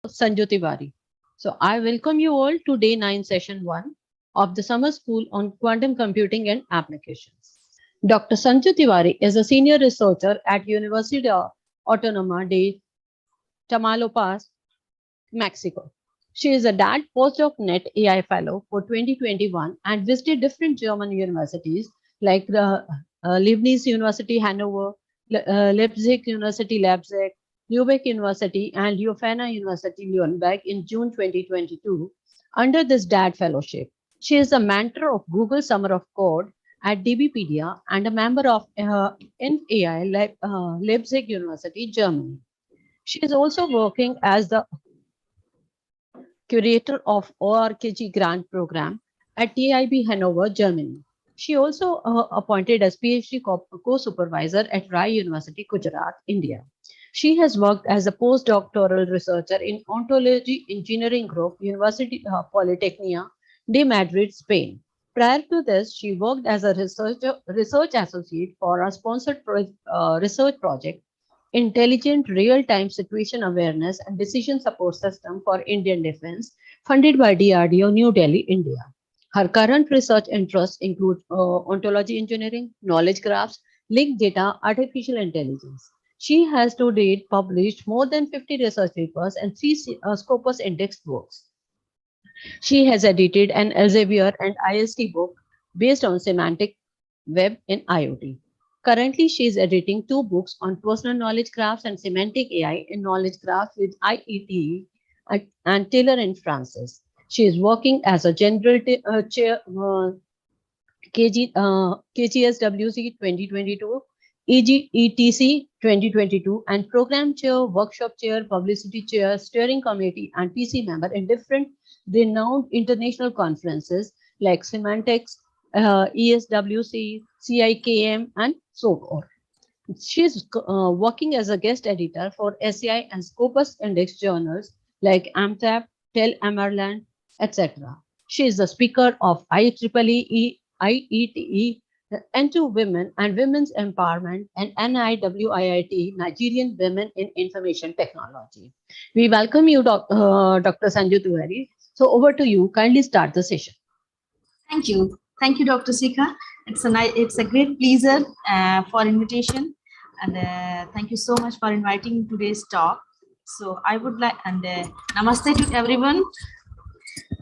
Sanju Tiwari. So I welcome you all to day 9, session 1 of the summer school on quantum computing and applications. Dr. Sanju Tiwari is a senior researcher at University Autónoma de Tamaulipas, Mexico. She is a DAD postdoc net AI fellow for 2021 and visited different German universities like the Leibniz University Hanover, Leipzig University Leipzig, Lübeck University, and Leuphana University Nuremberg in June 2022 under this DAD fellowship. She is a mentor of Google Summer of Code at DBpedia and a member of NAI Leipzig University, Germany. She is also working as the curator of ORKG grant program at TIB Hanover, Germany. She also appointed as PhD co-supervisor at Rai University, Gujarat, India. She has worked as a postdoctoral researcher in Ontology Engineering Group, University Politecnica de Madrid, Spain. Prior to this, she worked as a research associate for a sponsored research project, Intelligent Real-Time Situation Awareness and Decision Support System for Indian Defense, funded by DRDO, New Delhi, India. Her current research interests include ontology engineering, knowledge graphs, linked data, artificial intelligence. She has to date published more than 50 research papers and 3 Scopus indexed books. She has edited an Elsevier and IST book based on semantic web in IoT. Currently, she is editing 2 books on personal knowledge graphs and semantic AI in knowledge graphs with IETE and Taylor and Francis. She is working as a general chair KGSWC 2022, ETC 2022, and program chair, workshop chair, publicity chair, steering committee, and PC member in different renowned international conferences like Semantics, ESWC, CIKM, and so forth. She is working as a guest editor for SCI and Scopus Index journals like AMTAP, Tel Amarland, etc. She is the speaker of IEEE, IETE, N2 Women and Women's Empowerment, and NIWIIT, Nigerian Women in Information Technology. We welcome you, Dr. Sanju Tiwari. So over to you. Kindly start the session. Thank you. Thank you, Dr. Sika. It's a great pleasure for invitation, and thank you so much for inviting today's talk. So I would like, and namaste to everyone.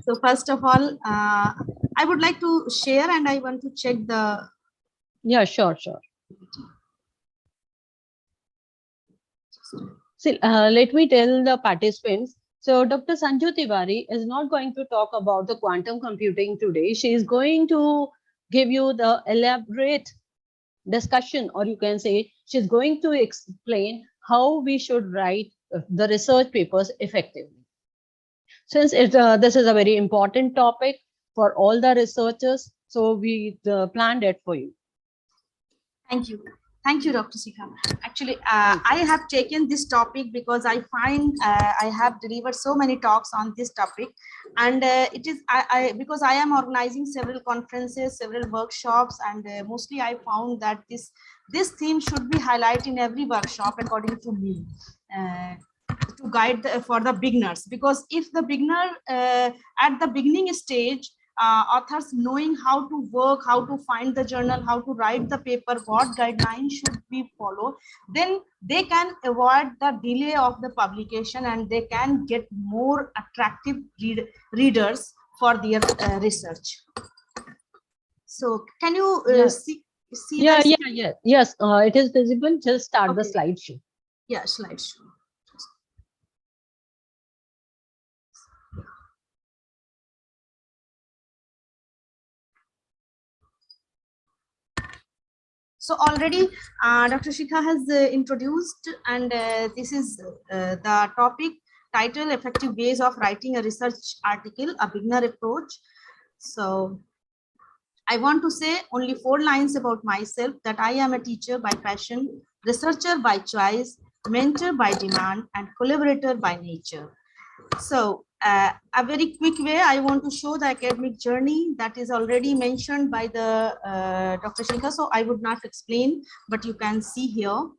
So first of all, I would like to share, and I want to check the. Yeah, sure. So let me tell the participants. So Dr. Sanju Tiwari is not going to talk about the quantum computing today. She is going to give you the elaborate discussion, or you can say she's going to explain how we should write the research papers effectively. Since this is a very important topic for all the researchers, so we planned it for you. Thank you. Thank you, Dr. Sika. Actually, I have taken this topic because I find I have delivered so many talks on this topic, and it is because I am organizing several conferences, several workshops, and mostly I found that this theme should be highlighted in every workshop, according to me, to guide for the beginners. Because if the beginner at the beginning stage, authors knowing how to work, how to find the journal, how to write the paper, what guidelines should be followed, then they can avoid the delay of the publication, and they can get more attractive readers for their research. So can you see Yeah. Yes, it is visible. Just start the slideshow. Yeah, slideshow. So already Dr. Shikha has introduced, and this is the topic title, Effective Ways of Writing a Research Article, a Beginner Approach. So I want to say only 4 lines about myself: that I am a teacher by passion, researcher by choice, mentor by demand, and collaborator by nature. So a very quick way, I want to show the academic journey that is already mentioned by the Dr. Shikha, so I would not explain, but you can see here.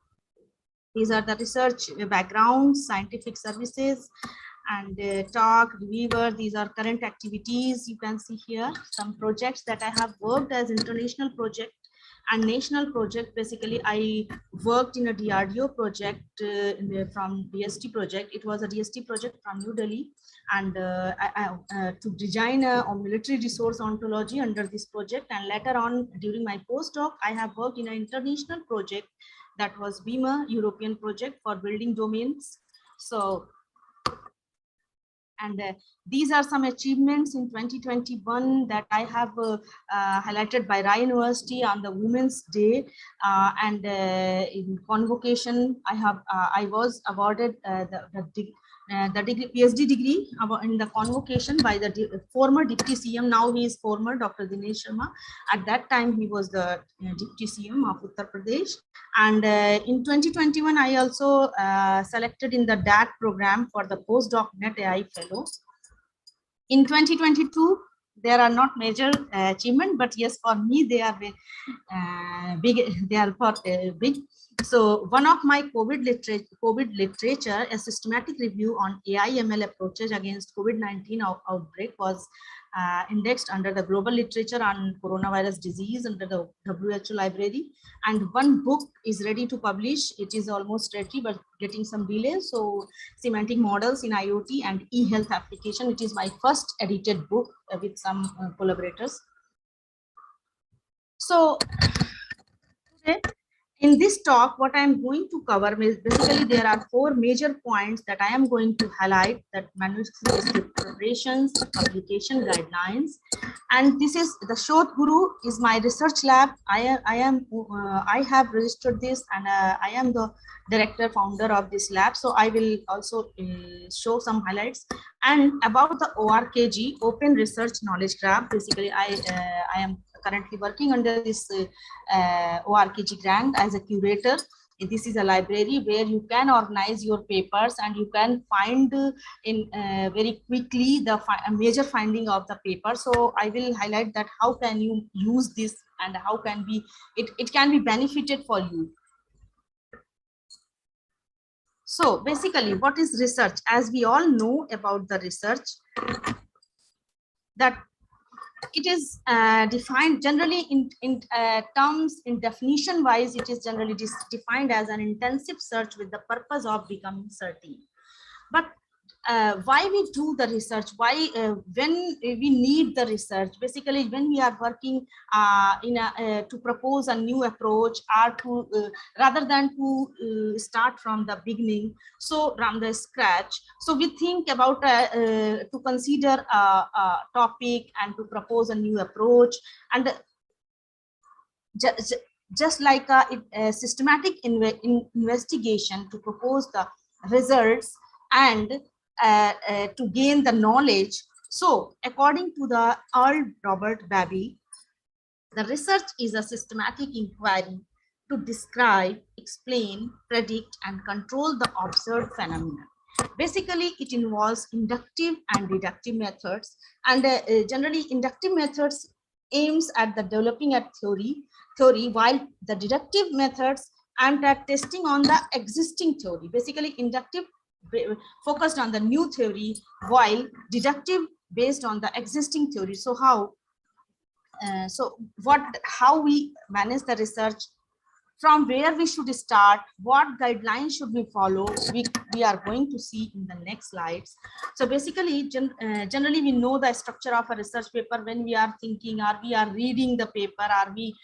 These are the research backgrounds, scientific services, and talk, reviewer. These are current activities. You can see here some projects that I have worked as international project and national project. Basically, I worked in a DRDO project from DST project. It was a DST project from New Delhi, and to design a military resource ontology under this project. And later on, during my postdoc, I have worked in an international project that was BIMA European project for building domains. So, and these are some achievements in 2021 that I have highlighted by Rye University on the Women's Day, and in convocation I was awarded the degree, PhD degree in the convocation by the former Deputy CM. Now he is former Dr. Dinesh Sharma. At that time he was the Deputy CM of Uttar Pradesh. And in 2021, I also selected in the DAT program for the postdoc Net AI fellow. In 2022, there are not major achievement, but yes, for me they are big. They are big. So one of my COVID literature, a systematic review on AI ML approaches against COVID-19 outbreak, was indexed under the global literature on coronavirus disease under the WHO library. And one book is ready to publish. It is almost ready, but getting some delay. So semantic models in IoT and e-health application. It is my first edited book with some collaborators. So today, in this talk, what I am going to cover is basically there are 4 major points that I am going to highlight: that manuscript preparations, publication guidelines, and this is the Shod Guru is my research lab. I have registered this, and I am the director founder of this lab. So I will also show some highlights. And about the ORKG, Open Research Knowledge Graph. Basically, I am currently working under this ORKG grant as a curator. This is a library where you can organize your papers and you can find in very quickly the major finding of the paper. So I will highlight that how can you use this and how can be it can be benefited for you. So basically, what is research? As we all know about the research, that it is defined generally in terms, in definition wise, it is generally defined as an intensive search with the purpose of becoming certain. But why we do the research, why when we need the research, basically when we are working to propose a new approach, or to rather than to start from the beginning, so from the scratch, so we think about to consider a topic and to propose a new approach. And just like a systematic investigation to propose the results and to gain the knowledge. So according to the Earl Robert Babbie, the research is a systematic inquiry to describe, explain, predict, and control the observed phenomena. Basically, it involves inductive and deductive methods, and generally inductive methods aims at the developing a theory, while the deductive methods aimed at testing on the existing theory. Basically, inductive focused on the new theory, while deductive based on the existing theory. So how we manage the research, from where we should start, what guidelines should we follow, we are going to see in the next slides. So basically, generally we know the structure of a research paper when we are thinking, or we are reading the paper, or we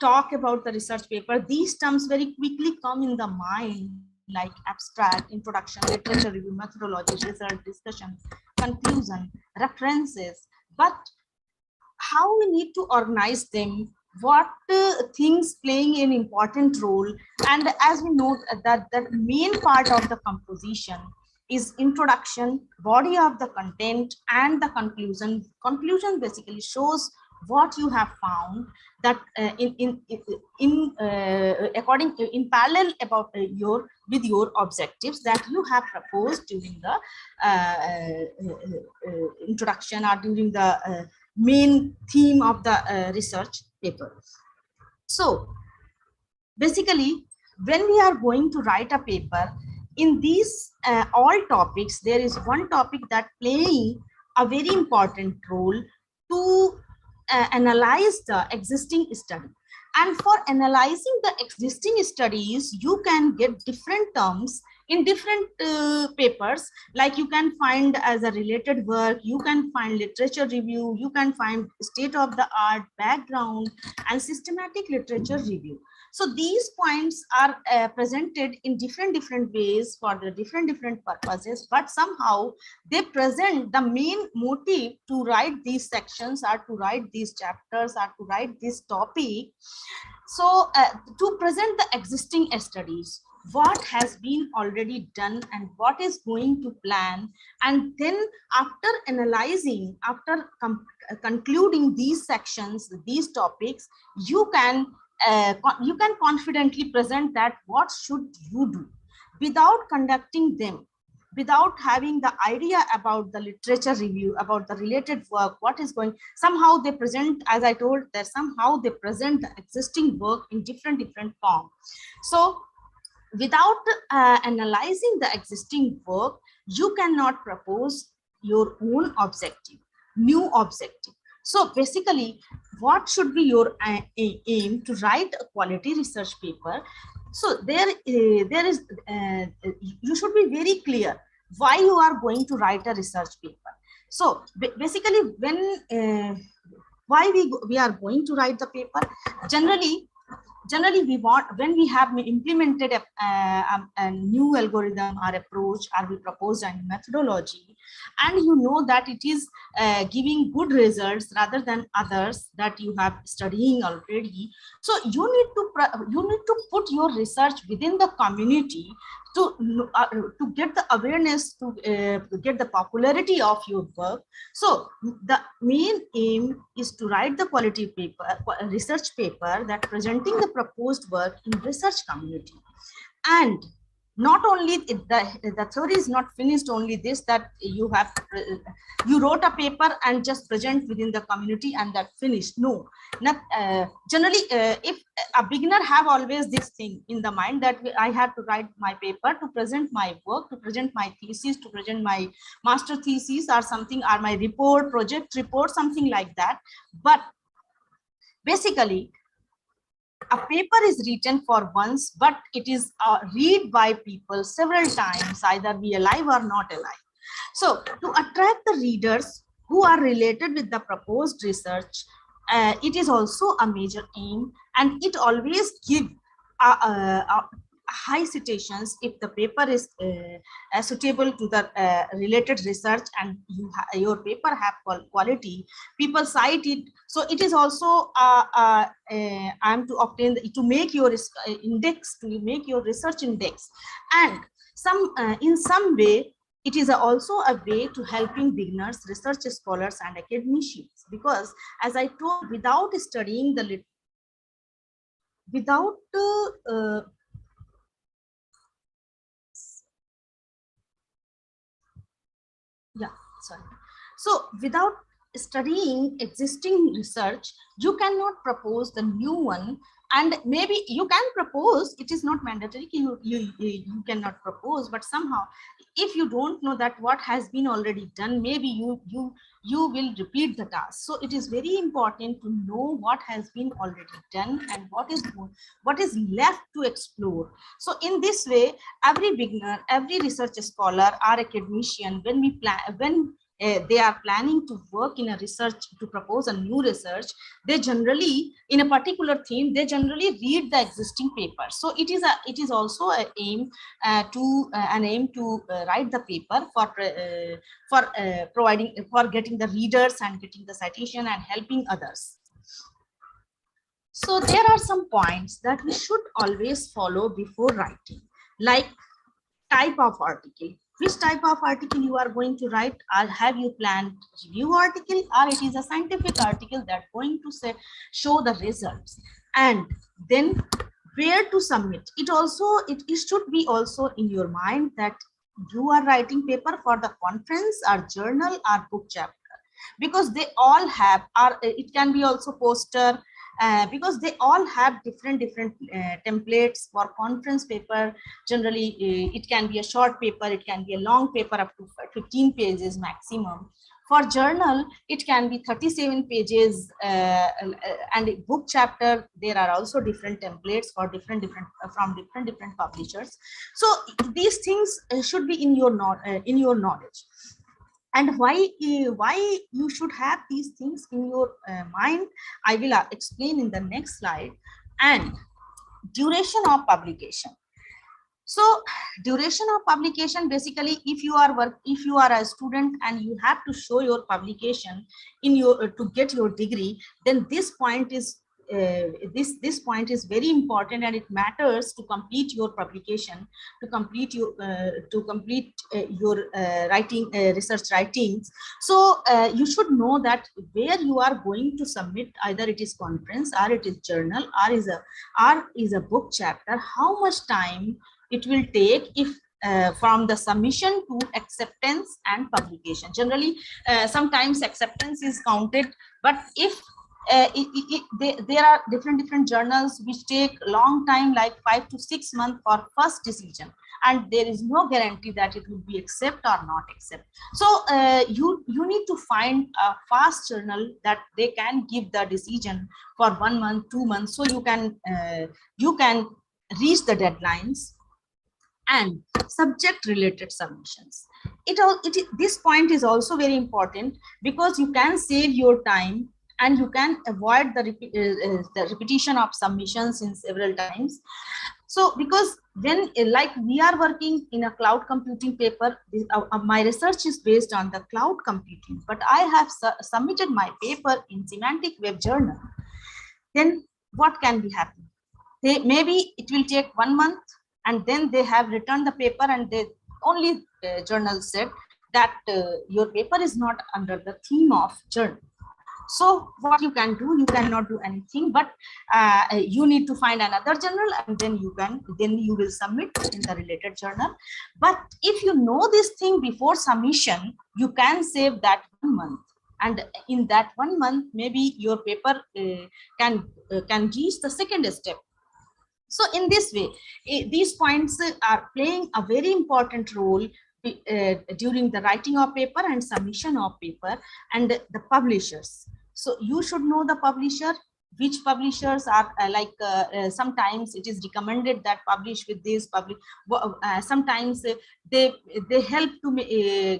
talk about the research paper. These terms very quickly come in the mind, like abstract, introduction, literature review, methodology, result, discussion, conclusion, references. But how we need to organize them, what things playing an important role. And as we know that the main part of the composition is introduction, body of the content, and the conclusion. Conclusion basically shows what you have found, that in parallel about with your objectives that you have proposed during the introduction, or during the main theme of the research paper. So basically, when we are going to write a paper, in these all topics, there is one topic that playing a very important role to analyze the existing study. And for analyzing the existing studies, you can get different terms in different papers, like you can find as a related work, you can find literature review, you can find state of the art, background, and systematic literature review. So these points are presented in different ways for the different purposes, but somehow they present the main motive to write these sections, or to write these chapters, or to write this topic. So to present the existing studies, what has been already done and what is going to plan, and then after analyzing, after concluding these sections, these topics, you can confidently present that what should you do without conducting them, without having the idea about the literature review, about the related work, what is going. Somehow they present, as I told, that somehow they present the existing work in different form. So without analyzing the existing work, you cannot propose your own objective, new objective. So basically, what should be your aim to write a quality research paper? So there is you should be very clear why you are going to write a research paper. So basically, when why we are going to write the paper, generally we want, when we have implemented a new algorithm or approach, or we propose a methodology, and you know that it is giving good results rather than others that you have studying already. So you need to put your research within the community to get the awareness, to get the popularity of your work. So the main aim is to write the quality paper, research paper, that presenting the proposed work in research community. And not only the theory is not finished only this, that you wrote a paper and just present within the community and that finished. No, not generally if a beginner have always this thing in the mind that I have to write my paper to present my work, to present my thesis, to present my master thesis or something, or my report, project report, something like that. But basically, a paper is written for once, but it is read by people several times, either be alive or not alive. So to attract the readers who are related with the proposed research, it is also a major aim, and it always give high citations if the paper is suitable to the related research, and your paper have quality, people cite it. So it is also I'm to obtain to make your index, to make your research index, and some in some way it is also a way to helping beginners, research scholars, and academicians, because as I told, without studying the without so without studying existing research, you cannot propose the new one. And maybe you can propose, it is not mandatory, you cannot propose, but somehow if you don't know that what has been already done, maybe you will repeat the task. So it is very important to know what has been already done and what is left to explore. So in this way, every beginner, every research scholar or academician, when we plan, when they are planning to work in a research, to propose a new research, they generally, in a particular theme, they generally read the existing paper. So it is also an aim to write the paper for providing, for getting the readers and getting the citation and helping others. So there are some points that we should always follow before writing, like type of article. Which type of article you are going to write, or have you planned review article, or it is a scientific article that going to show the results, and then where to submit. It should be also in your mind that you are writing paper for the conference or journal or book chapter, because they all have, or it can be also poster, because they all have different templates. For conference paper, generally it can be a short paper, it can be a long paper up to 15 pages maximum. For journal, it can be 37 pages, and book chapter, there are also different templates for different from different publishers. So these things should be in your knowledge. And why you should have these things in your mind, I will explain in the next slide. And duration of publication. So duration of publication, basically, if you are a student and you have to show your publication in your to get your degree, then this point is this point is very important, and it matters to complete your publication, to complete your writing research writings. So you should know that where you are going to submit, either it is conference or it is journal or is a book chapter, how much time it will take if from the submission to acceptance and publication. Generally, sometimes acceptance is counted, but if there are different journals which take long time, like 5 to 6 months for first decision, and there is no guarantee that it will be accept or not accept. So you need to find a fast journal that they can give the decision for 1 month, 2 months, so you can reach the deadlines. And subject related submissions, this point is also very important, because you can save your time and you can avoid the repetition of submissions in several times. So because when like we are working in a cloud computing paper, my research is based on the cloud computing, but I have submitted my paper in semantic web journal, then what can be happening? Maybe it will take 1 month, and then they have returned the paper, and they only journal said that your paper is not under the theme of journal. So what you can do, you cannot do anything, but you need to find another journal, and then you will submit in the related journal. But if you know this thing before submission, you can save that 1 month, and in that 1 month, maybe your paper can reach the second step. So in this way, these points are playing a very important role during the writing of paper and submission of paper, and the publishers. So you should know the publisher, which publishers are sometimes it is recommended that publish with this sometimes they help to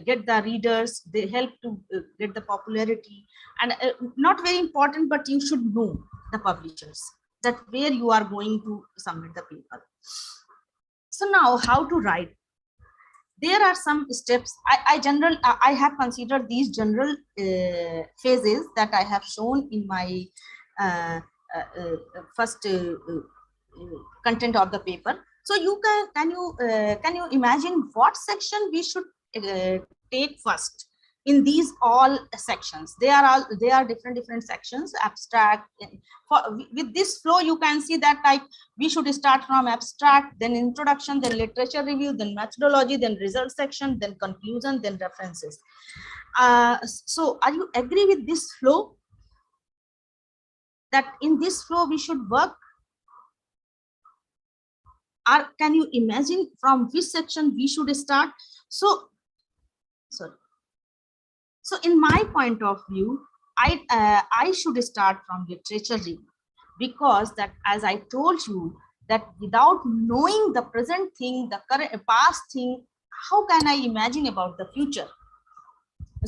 get the readers, they help to get the popularity, and not very important, but you should know the publishers, that where you are going to submit the paper. So now, how to write? There are some steps. I have considered these general phases that I have shown in my first content of the paper. So you can you imagine what section we should take first? In these all sections, they are different sections. Abstract, with this flow you can see that like we should start from abstract, then introduction, then literature review, then methodology, then result section, then conclusion, then references. So are you agree with this flow, that in this flow we should work? Or can you imagine from which section we should start? So in my point of view, I should start from literature review, because that, as I told you, that without knowing the present thing, the current past thing, how can I imagine about the future?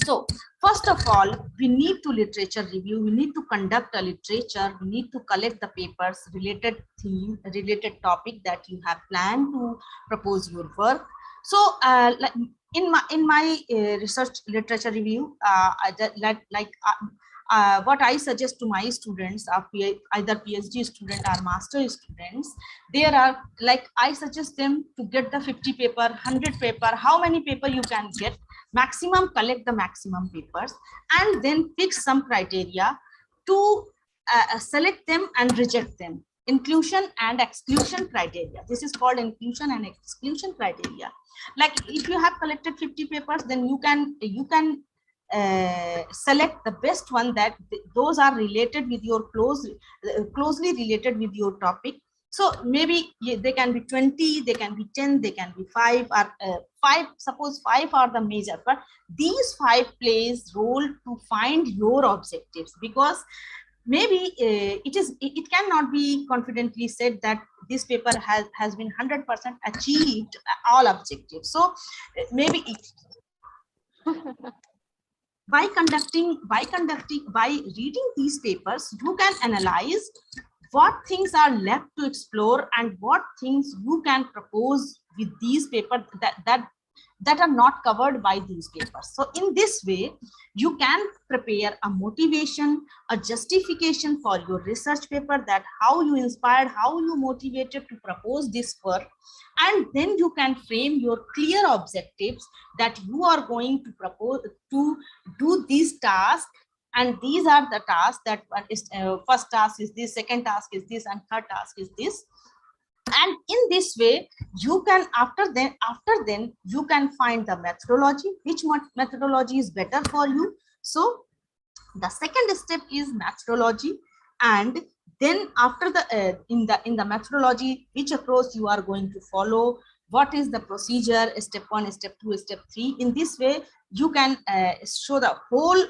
So first of all, we need to literature review, we need to conduct a literature, we need to collect the papers, related theme, related topic that you have planned to propose your work. So in my research literature review, what I suggest to my students, either PhD student or master students, there are I suggest them to get the 50 paper, 100 paper, how many paper you can get, maximum, collect the maximum papers, and then fix some criteria to select them and reject them. Inclusion and exclusion criteria. This is called inclusion and exclusion criteria. Like if you have collected 50 papers, then you can select the best one that those are related with your closely related with your topic. So maybe they can be 20, they can be 10, they can be 5, or 5, suppose 5 are the major, but these 5 plays role to find your objectives, because maybe it cannot be confidently said that this paper has been 100% achieved all objectives. So maybe by reading these papers, you can analyze what things are left to explore and what things you can propose with these papers that are not covered by these papers. So in this way, you can prepare a motivation, a justification for your research paper, that how you inspired, how you motivated to propose this work, and then you can frame your clear objectives that you are going to propose to do these tasks. And these are the tasks that is first task is this, second task is this, and third task is this. And in this way, you can after then you can find the methodology, which methodology is better for you. So the second step is methodology, and then after the in the methodology, which approach you are going to follow, what is the procedure, step 1, step 2, step 3. In this way, you can show the whole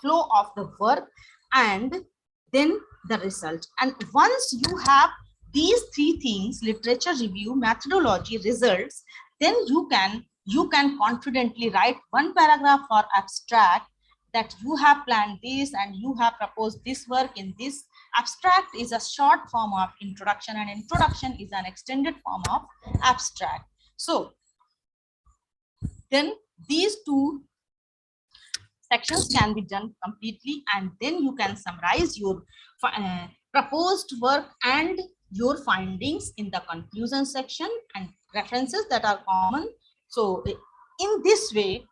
flow of the work and then the result. And once you have these 3 things, literature review, methodology, results, then you can confidently write 1 paragraph for abstract that you have planned this and you have proposed this work in this. Abstract is a short form of introduction, and introduction is an extended form of abstract. So then these 2 sections can be done completely, and then you can summarize your proposed work and your findings in the conclusion section and references that are common. So in this way,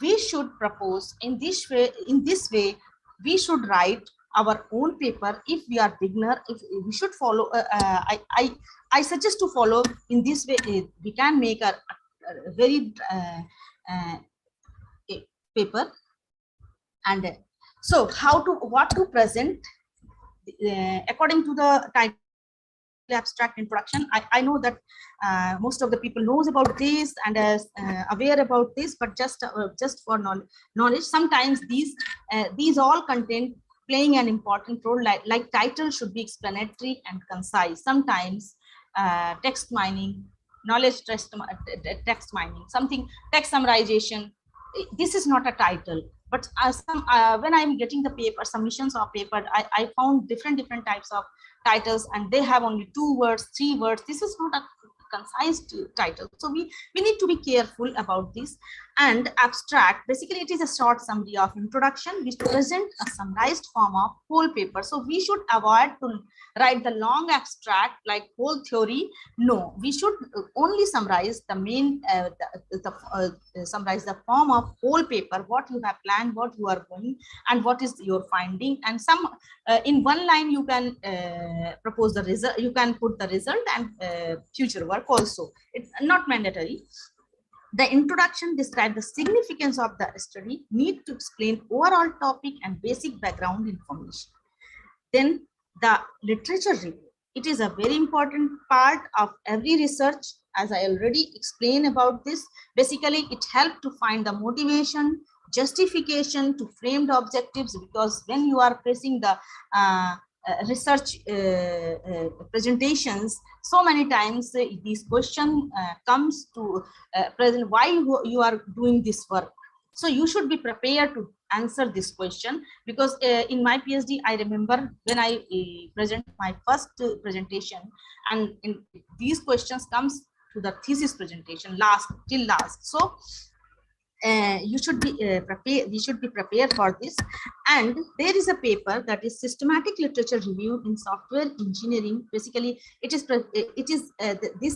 we should propose, in this way we should write our own paper. If we are beginner, if we should follow I suggest to follow in this way. We can make a very paper. And so what to present according to the title, abstract, introduction. I know that most of the people knows about this and is aware about this, but just for knowledge, sometimes these all content playing an important role, like title should be explanatory and concise. Sometimes text mining, knowledge text mining, something text summarization, this is not a title. But when I'm getting the paper, submissions of paper, I found different types of titles, and they have only 2 words, 3 words. This is not a concise title. So we need to be careful about this. And abstract, basically it is a short summary of introduction which present a summarized form of whole paper. So we should avoid to write the long abstract like whole theory. No, we should only summarize the main summarize the form of whole paper, what you have planned, what you are going, and what is your finding. And some in 1 line you can propose the result, you can put the result and future work also. It's not mandatory. The introduction describes the significance of the study, need to explain overall topic and basic background information. Then the literature review. It is a very important part of every research, as I already explained about this. Basically, it helps to find the motivation, justification to framed objectives, because when you are facing the research presentations, so many times this question comes to present, why you are doing this work. So you should be prepared to answer this question, because in my PhD, I remember when I present my first presentation, and in these questions comes to the thesis presentation till last. So you should be prepared. We should be prepared for this. And there is a paper that is systematic literature review in software engineering. Basically, this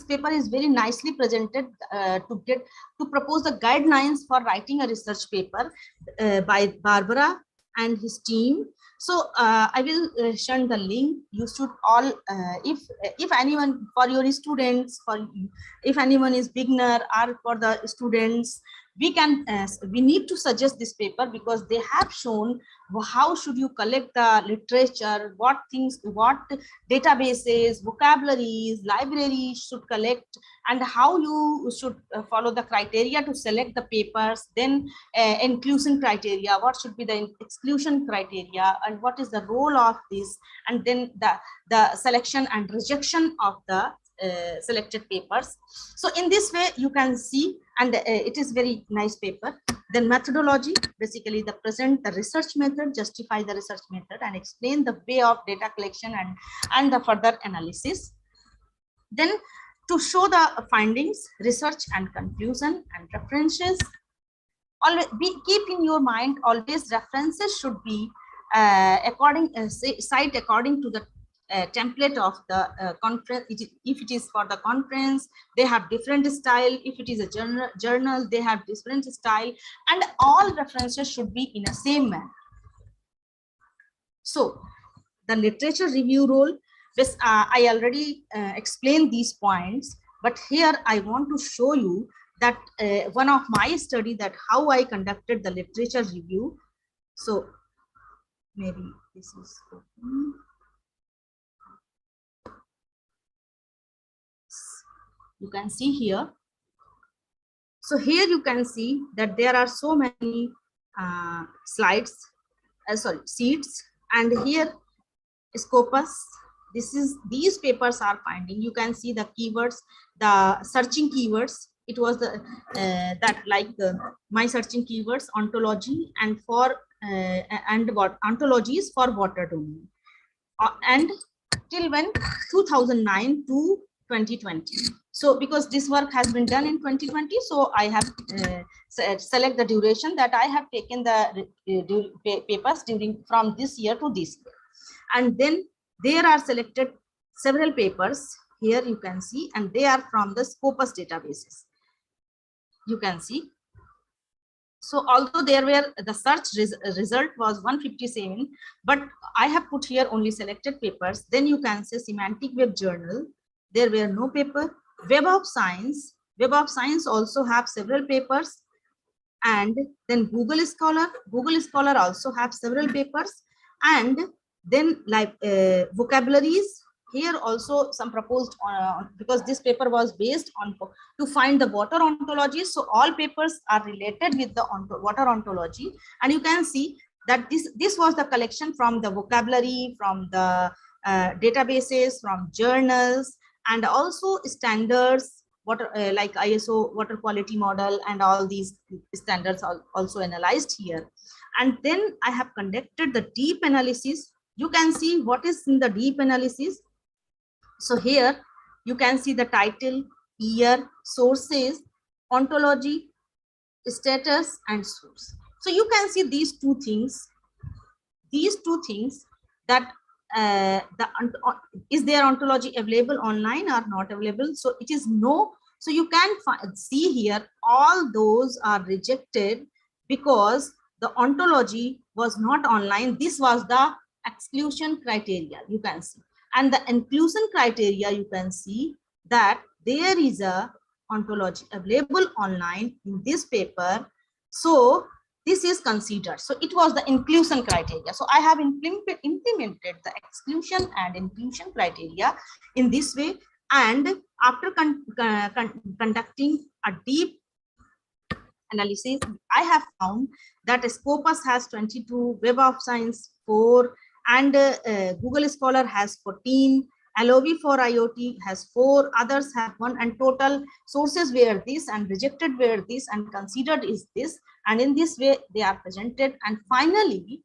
paper is very nicely presented to propose the guidelines for writing a research paper by Barbara and his team. So I will share the link. You should all, if anyone, for your students, if anyone is beginner, or for the students, we need to suggest this paper because they have shown how should you collect the literature, what things, what databases, vocabularies, libraries should collect, and how you should follow the criteria to select the papers. Then inclusion criteria, what should be the exclusion criteria, and what is the role of this, and then the selection and rejection of the selected papers. So in this way you can see, and it is very nice paper. Then methodology, basically the present the research method, justify the research method, and explain the way of data collection and the further analysis. Then to show the findings, research and conclusion, and references. Always keep in your mind, always references should be cite according to the template of the conference. If it is for the conference, they have different style. If it is a journal, they have different style, and all references should be in a same manner. So the literature review role, this I already explained these points, but here I want to show you that one of my study, that how I conducted the literature review. So maybe this is you can see here. So here you can see that there are so many slides, sheets, and here scopus. These papers are finding. You can see the keywords, the searching keywords. It was the my searching keywords, ontology, and for and what ontologies for water domain, and till when 2009 to 2020. So because this work has been done in 2020, so I have select the duration that I have taken the papers during from this year to this year. And then there are selected several papers here you can see, and they are from the Scopus databases. You can see. So although there were the search result was 157, but I have put here only selected papers. Then you can say semantic web journal. There were no paper. Web of Science. Web of Science also have several papers. And then Google Scholar. Google Scholar also have several papers. And then like vocabularies. Here also some proposed because this paper was based on to find the water ontologies. So all papers are related with the water ontology, and you can see that this was the collection from the vocabulary, from the databases, from journals, and also standards, water like ISO water quality model, and all these standards are also analyzed here. And then I have conducted the deep analysis. You can see what is in the deep analysis. So here you can see the title, year, sources, ontology, status, and source. So you can see these two things that is their ontology available online or not available. So it is no. So you can see here all those are rejected because the ontology was not online. This was the exclusion criteria, you can see. And the inclusion criteria, you can see that there is a ontology available online in this paper. So this is considered. So it was the inclusion criteria. So I have implemented the exclusion and inclusion criteria in this way. And after conducting a deep analysis, I have found that Scopus has 22, Web of Science 4, and Google Scholar has 14, LOV for IoT has 4, others have 1, and total sources were this, and rejected were this, and considered is this. And in this way they are presented. And finally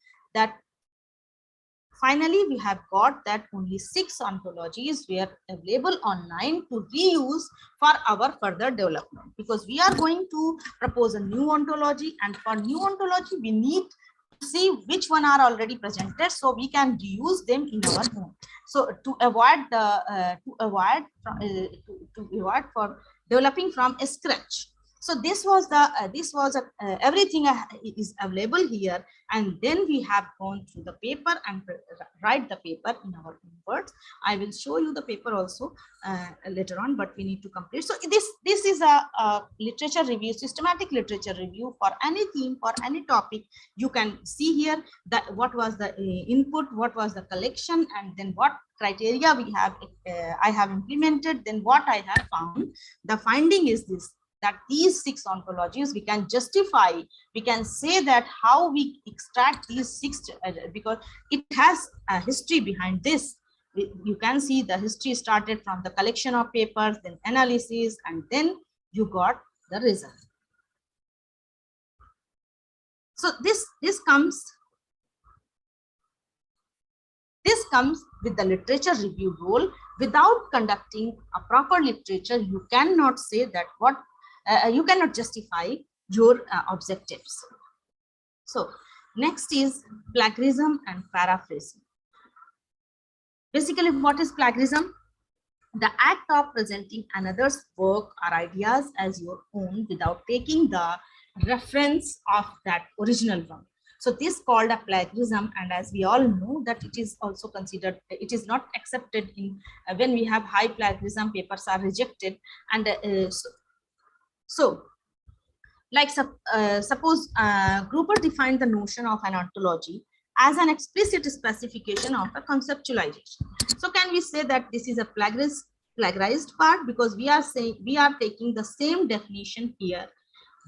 we have got that only 6 ontologies were available online to reuse for our further development, because we are going to propose a new ontology, and for new ontology we need to see which one are already presented so we can reuse them in our own. So to avoid for developing from scratch. So this was everything is available here, and then we have gone through the paper and write the paper in our own words. I will show you the paper also later on, but we need to complete. So this is a literature review, systematic literature review for any theme, for any topic. You can see here that what was the input, what was the collection, and then what criteria we have I have implemented, then what I have found. The finding is this, that these 6 ontologies we can justify, we can say that how we extract these 6 because it has a history behind this. You can see the history started from the collection of papers, then analysis, and then you got the result. So this comes with the literature review role. Without conducting a proper literature, you cannot say that you cannot justify your objectives. So next is plagiarism and paraphrasing. Basically, what is plagiarism? The act of presenting another's work or ideas as your own without taking the reference of that original one. So this called a plagiarism, and as we all know that it is also considered, it is not accepted in when we have high plagiarism, papers are rejected. And so like suppose Gruber defined the notion of an ontology as an explicit specification of a conceptualization. So can we say that this is a plagiarized part, because we are saying we are taking the same definition here?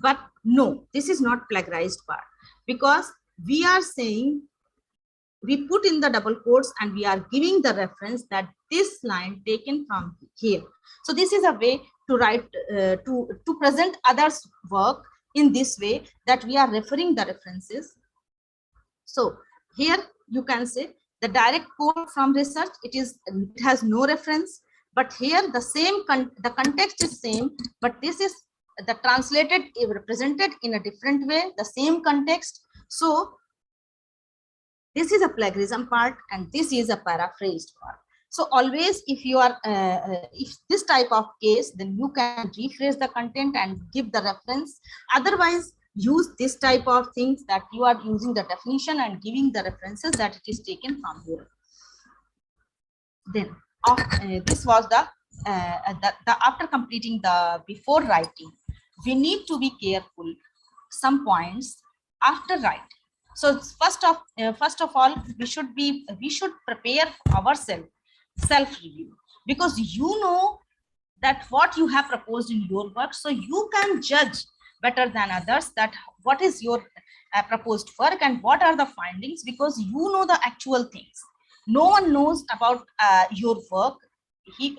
But no, this is not plagiarized part, because we are saying, we put in the double quotes and we are giving the reference that this line taken from here. So this is a way to write, to present others' work in this way, that we are referring the references. So here you can say the direct quote from research, it has no reference, but here the context is same, but this is the translated, represented in a different way, the same context. So this is a plagiarism part, and this is a paraphrased part. So always, if you are if this type of case, then you can rephrase the content and give the reference. Otherwise, use this type of things, that you are using the definition and giving the references that it is taken from here. Then this was the after completing the before writing, we need to be careful some points after writing. So first of all, we should prepare ourselves, self-review, because you know that what you have proposed in your work, so you can judge better than others that what is your proposed work and what are the findings, because you know the actual things. No one knows about your work. He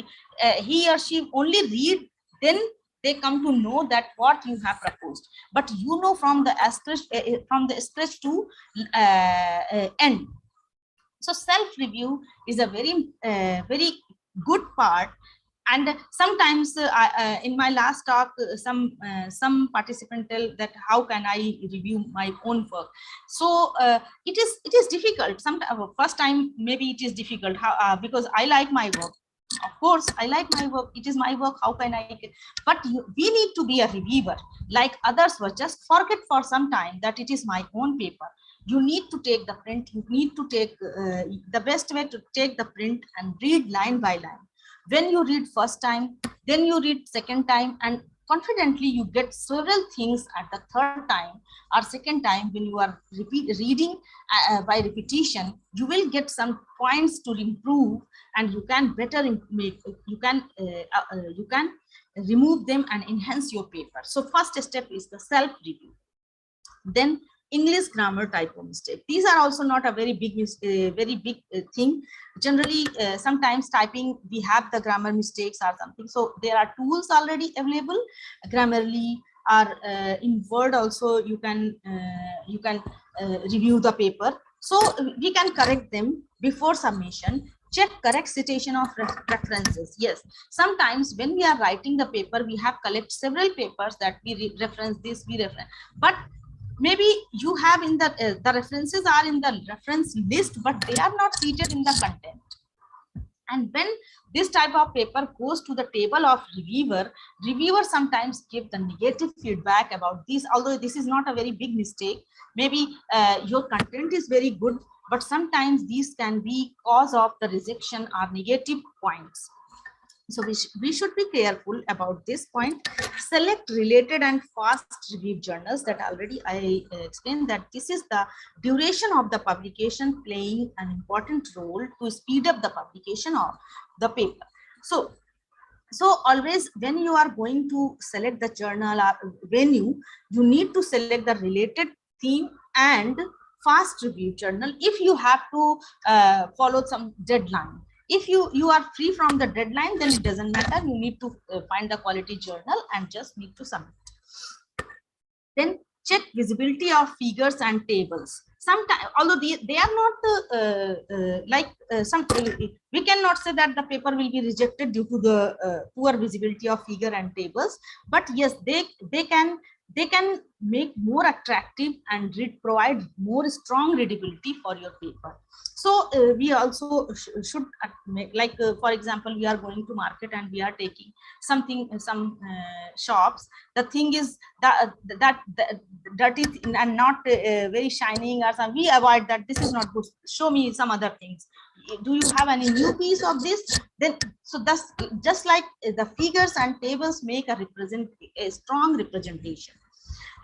or she only read, then they come to know that what you have proposed, but you know from the scratch to end. So self-review is a very good part. And sometimes in my last talk, some participant tell that how can I review my own work. So it is difficult. First time maybe it is difficult, because I like my work. Of course, I like my work. It is my work. How can I? But we need to be a reviewer, like others were. Just forget for some time that it is my own paper. You need to take the print. You need to take the best way to take the print and read line by line. When you read first time, then you read second time, and confidently you get several things at the third time or second time. When you are reading by repetition, you will get some points to improve, and you can better make, you can remove them and enhance your paper. So first step is the self review. Then English grammar typo mistake. These are also not a very big thing. Generally, sometimes typing we have the grammar mistakes or something. So there are tools already available. Grammarly or in Word also you can review the paper. So we can correct them before submission. Check correct citation of references. Yes, sometimes when we are writing the paper, we have collect several papers that we reference this, we reference, but maybe you have in the references are in the reference list, but they are not seated in the content. And when this type of paper goes to the table of reviewer sometimes give the negative feedback about this, although this is not a very big mistake. Maybe your content is very good, but sometimes these can be cause of the rejection or negative points. So we should be careful about this point. Select related and fast review journals, that already I explained that this is the duration of the publication playing an important role to speed up the publication of the paper. So always when you are going to select the journal or venue, you need to select the related theme and fast review journal if you have to follow some deadline. If you are free from the deadline, then it doesn't matter. You need to find the quality journal and just need to submit. Then check visibility of figures and tables. Sometimes, although they are not we cannot say that the paper will be rejected due to the poor visibility of figure and tables, but yes, they can make more attractive and provide more strong readability for your paper. So we also should make, like for example, we are going to market and we are taking some shops. The thing is that dirty and not very shining or something. We avoid that. This is not good. Show me some other things. Do you have any new piece of this? Then so that's just like the figures and tables make a strong representation.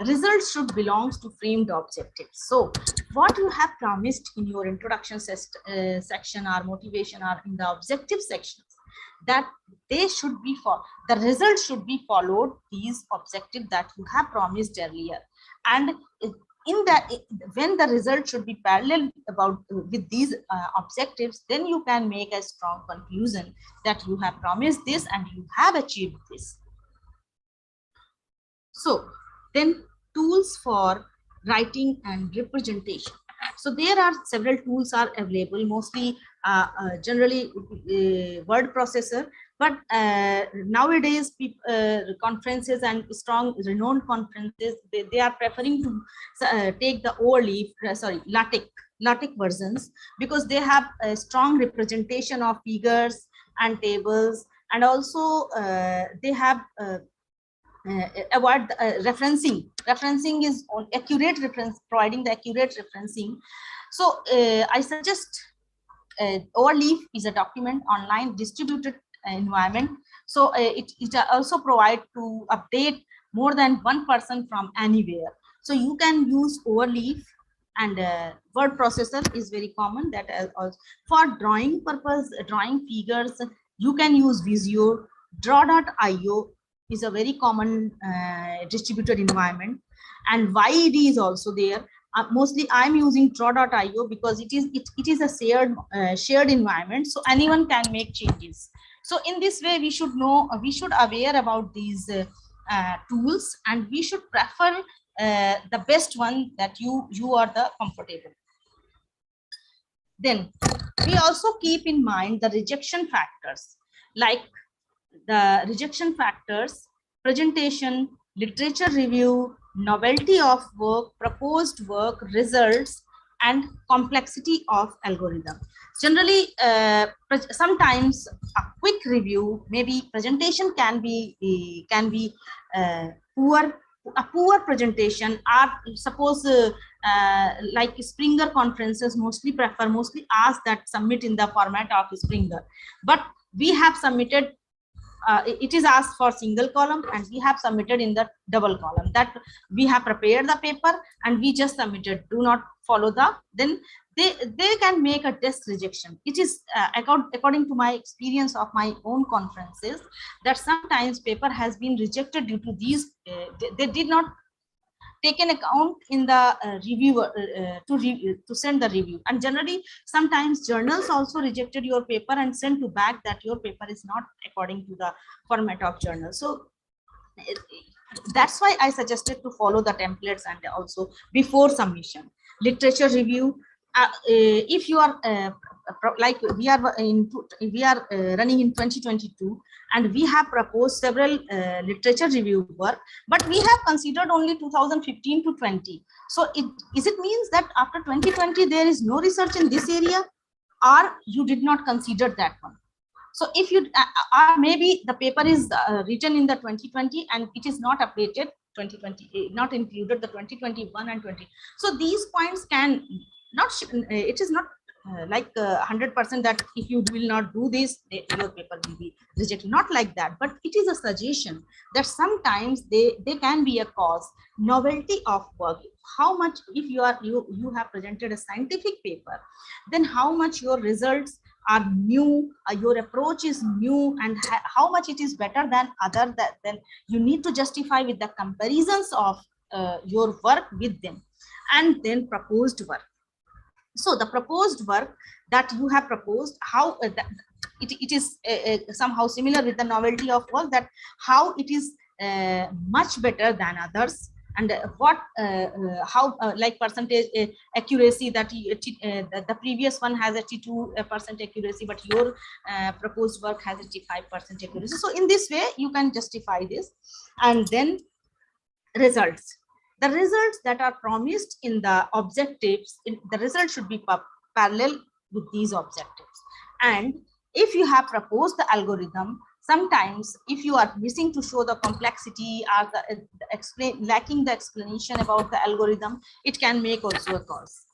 Results should belong to framed objectives. So what you have promised in your introduction section or motivation or in the objective sections, that they should be the results should be followed these objectives that you have promised earlier. And in that, when the result should be parallel with these objectives, then you can make a strong conclusion that you have promised this and you have achieved this. So then tools for writing and representation. So there are several tools are available, mostly generally word processor, but nowadays conferences and strong renowned conferences, they are preferring to take the LaTeX versions, because they have a strong representation of figures and tables, and also they have avoid referencing. Referencing is on accurate reference, providing the accurate referencing. So I suggest Overleaf is a document online distributed environment. So it also provide to update more than one person from anywhere. So you can use Overleaf, and word processor is very common. That also for drawing purpose, drawing figures, you can use Visio. Draw.io is a very common distributed environment, and YED is also there. Mostly I'm using Draw.io because it is a shared environment, so anyone can make changes. So in this way, we should aware about these tools, and we should prefer the best one that you are the comfortable. Then we also keep in mind the rejection factors, like the rejection factors, presentation, literature review, novelty of work, proposed work, results, and complexity of algorithm. Generally, sometimes a quick review, maybe presentation can be poor. A poor presentation, or suppose like Springer conferences mostly ask that submit in the format of Springer, but we have submitted. It is asked for single column, and we have submitted in the double column. That we have prepared the paper and we just submitted. Do not follow then they can make a test rejection. It is according to my experience of my own conferences, that sometimes paper has been rejected due to these. They did not take an account in the reviewer to send the review. And generally, sometimes journals also rejected your paper and sent to back that your paper is not according to the format of journal. So that's why I suggested to follow the templates, and also before submission. Literature review. If you are like we are running in 2022, and we have proposed several literature review work, but we have considered only 2015 to 20. So it means that after 2020 there is no research in this area, or you did not consider that one. So if you maybe the paper is written in the 2020 and it is not updated 2020, not included the 2021 and 20. So these points can not, it is not like 100% that if you will not do this, your paper will be rejected. Not like that, but it is a suggestion that sometimes they can be a cause. Novelty of work, how much, if you have presented a scientific paper, then how much your results are new, your approach is new, and how much it is better than other, that then you need to justify with the comparisons of your work with them. And then proposed work. So the proposed work that you have proposed, how it is somehow similar with the novelty of work, that how it is much better than others, and what how like percentage accuracy that the previous one has 82% accuracy, but your proposed work has 85% accuracy. So in this way you can justify this. And then results, the results that are promised in the objectives, the result should be parallel with these objectives. And if you have proposed the algorithm, sometimes if you are missing to show the complexity or the lacking the explanation about the algorithm, it can make also a cause.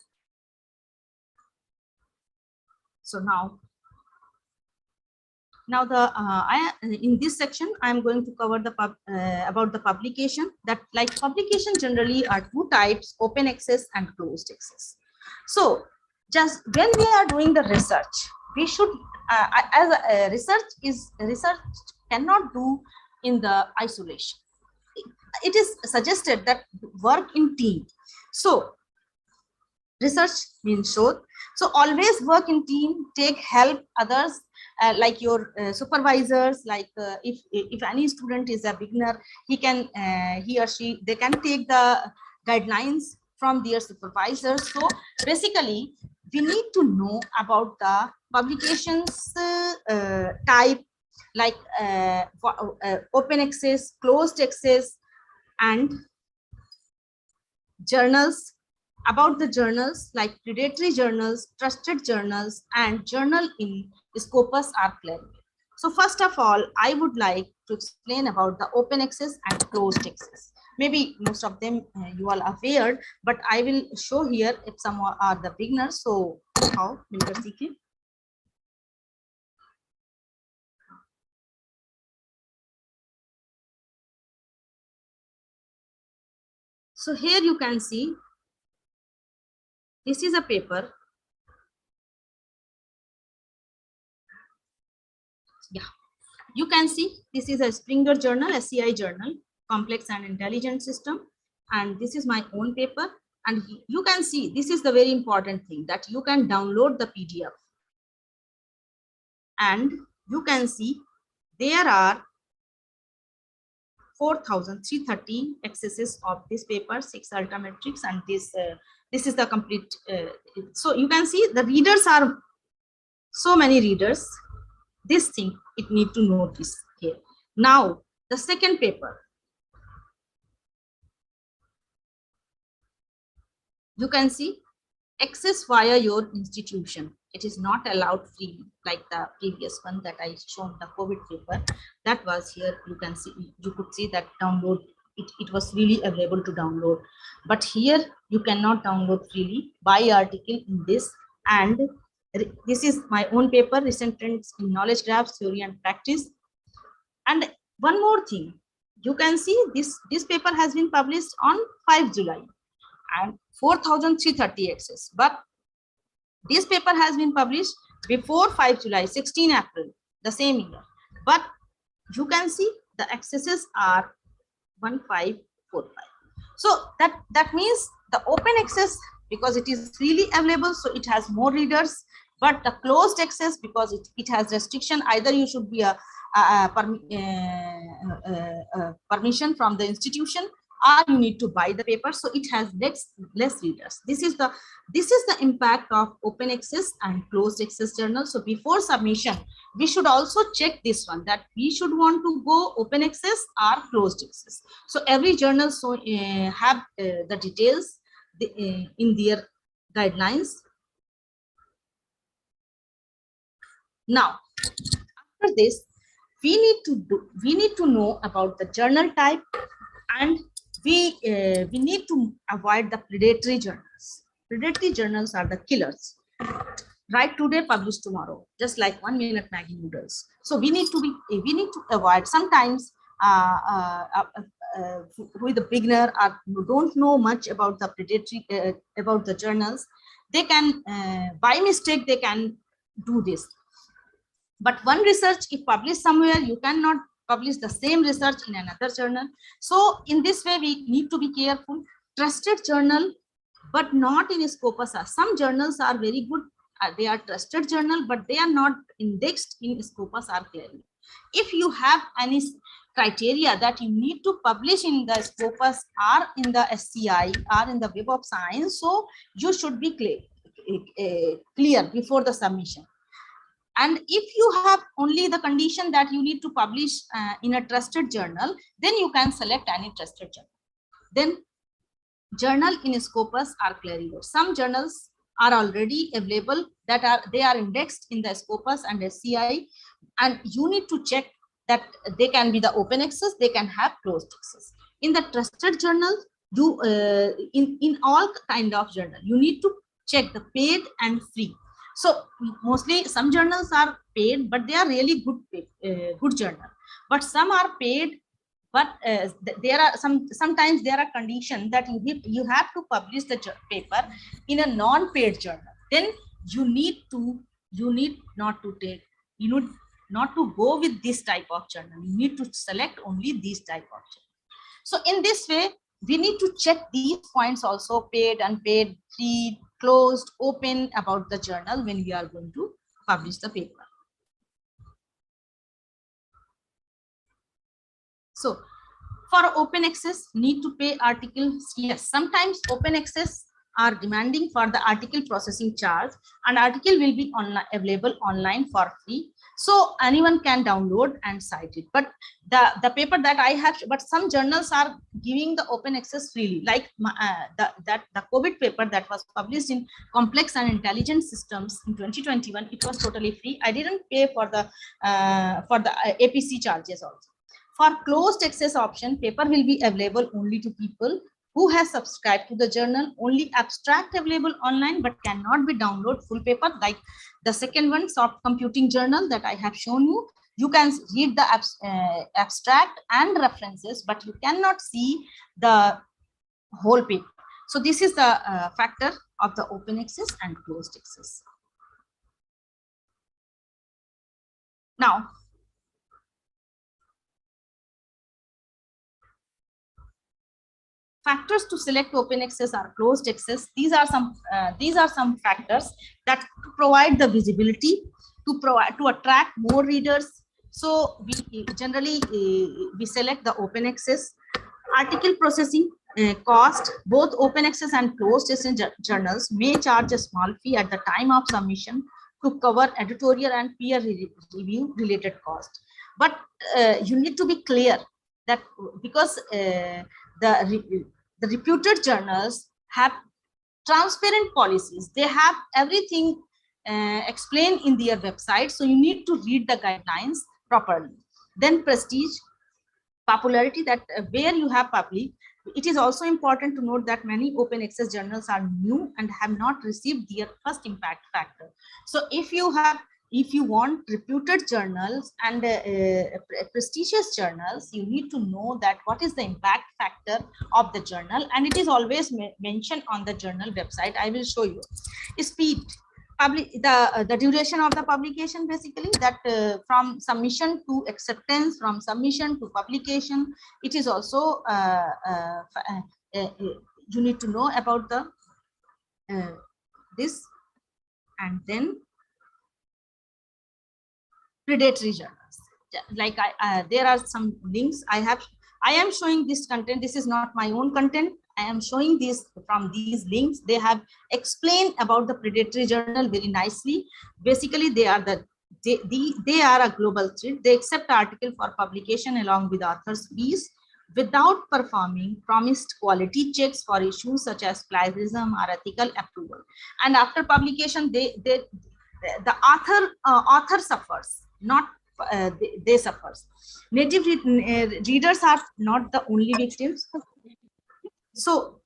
So now in this section I am going to cover the about the publication. That like publication generally are two types: open access and closed access. So just when we are doing the research, we should as a research cannot do in the isolation. It is suggested that work in team. So research means showed. So always work in team, take help others, like your supervisors, like if any student is a beginner, he or she, they can take the guidelines from their supervisors. So basically we need to know about the publications type, like open access, closed access, and journals. About the journals, like predatory journals, trusted journals, and journal in Scopus are clear. So first of all, I would like to explain about the open access and closed access. Maybe most of them you all are aware, but I will show here if some are the beginners. So how मिलकर सीखें. So here you can see, this is a paper. Yeah, you can see this is a Springer journal, SCI journal, complex and intelligent system. And this is my own paper. And you can see, this is the very important thing, that you can download the PDF. And you can see there are 4,330 accesses of this paper, 6 ultrametrics, and this is the complete. So you can see the readers are so many readers. This thing it need to notice here. Now the second paper, you can see access via your institution. It is not allowed freely like the previous one that I shown, the COVID paper. That was here. You can see, you could see that download, it was really available to download. But here you cannot download freely. Buy article in this. And this is my own paper, recent trends in knowledge graphs, theory and practice. And one more thing, you can see this paper has been published on 5 July and 4,330 access. But this paper has been published before 5 July, 16 April, the same year. But you can see the accesses are 1545. So that means the open access, because it is freely available, so it has more readers. But the closed access, because it has restriction, either you should be a permission from the institution, or you need to buy the paper, so it has less readers. This is the impact of open access and closed access journal. So before submission, we should also check this one, that we should want to go open access or closed access. So every journal have the details in their guidelines. Now after this, we need to know about the journal type, and we need to avoid the predatory journals. Predatory journals are the killers. Write today, publish tomorrow, just like 1 minute Maggie noodles. So we need to avoid. Sometimes who is the beginner or who don't know much about the predatory about the journals, they can by mistake they can do this. But one research if published somewhere, you cannot publish the same research in another journal. So in this way we need to be careful. Trusted journal, but not in Scopus. Some journals are very good, they are trusted journal, but they are not indexed in Scopus or clearly. If you have any criteria that you need to publish in the Scopus or in the SCI or in the Web of Science, so you should be clear before the submission. And if you have only the condition that you need to publish in a trusted journal, then you can select any trusted journal. Then journal in Scopus are clearly. Some journals are already available that they are indexed in the Scopus and SCI, and you need to check that they can be the open access, they can have closed access. In the trusted journal, you in all kind of journal, you need to check the paid and free. So mostly some journals are paid, but they are really good journal. But some are paid, but there are sometimes there are conditions that you have to publish the paper in a non-paid journal. Then you need not to go with this type of journal. You need to select only these type of journal. So in this way, we need to check these points also: paid, unpaid, free, closed, open, about the journal when we are going to publish the paper. So for open access, need to pay articles. Yes, sometimes open access are demanding for the article processing charge, and article will be available online for free. So anyone can download and cite it. But the paper that I have, but some journals are giving the open access freely, like the COVID paper that was published in Complex and Intelligent Systems in 2021. It was totally free. I didn't pay for the APC charges also. For closed access option, paper will be available only to people who has subscribed to the journal. Only abstract available online, but cannot be download full paper. Like the second one, soft computing journal that I have shown you. You can read the abstract and references, but you cannot see the whole paper. So this is the factor of the open access and closed access. Now, factors to select open access or closed access. These are some factors that provide the visibility, to attract more readers. So we generally we select the open access. Article processing cost. Both open access and closed access journals may charge a small fee at the time of submission to cover editorial and peer review related cost. But you need to be clear that because the reputed journals have transparent policies, they have everything explained in their website, so you need to read the guidelines properly. Then prestige, popularity, that where you have public. It is also important to note that many open access journals are new and have not received their first impact factor. So if you want reputed journals and prestigious journals, you need to know that what is the impact factor of the journal, and it is always mentioned on the journal website. I will show you. Speed, the duration of the publication, basically that from submission to acceptance, from submission to publication. It is also you need to know about the this. And then predatory journals, like there are some links I am showing this content. This is not my own content. I am showing this from these links. They have explained about the predatory journal very nicely. Basically, they are they are a global threat. They accept article for publication along with author's fees without performing promised quality checks for issues such as plagiarism or ethical approval. And after publication, the author suffers, not they suffer. Native readers are not the only victims. So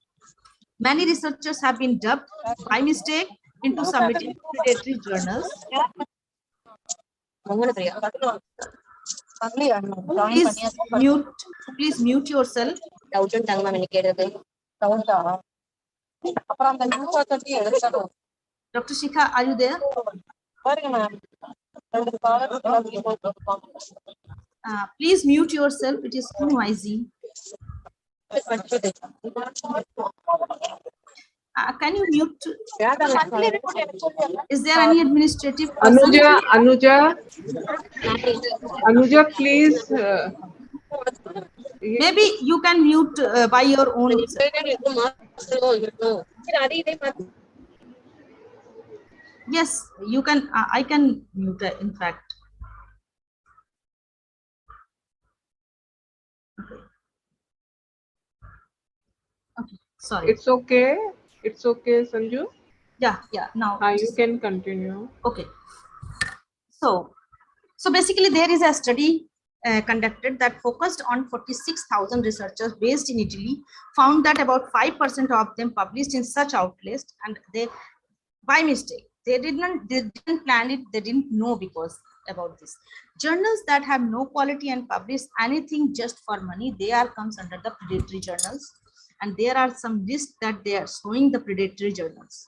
many researchers have been dubbed by mistake into submitting predatory journals. Please mute yourself. Dr. Shikha, are you there? Please mute yourself. It is too noisy. Can you mute? Is there any administrative person? Anuja, please. Maybe you can mute by your own. Yes, you can. I can mute, in fact. Okay, sorry. It's okay. It's okay, Sanju. Yeah. Now you can continue. Okay. So basically, there is a study conducted that focused on 46,000 researchers based in Italy, found that about 5% of them published in such outlets, and they, by mistake, they didn't plan it, they didn't know because about this. Journals that have no quality and publish anything just for money, they are comes under the predatory journals, and there are some lists that they are showing the predatory journals.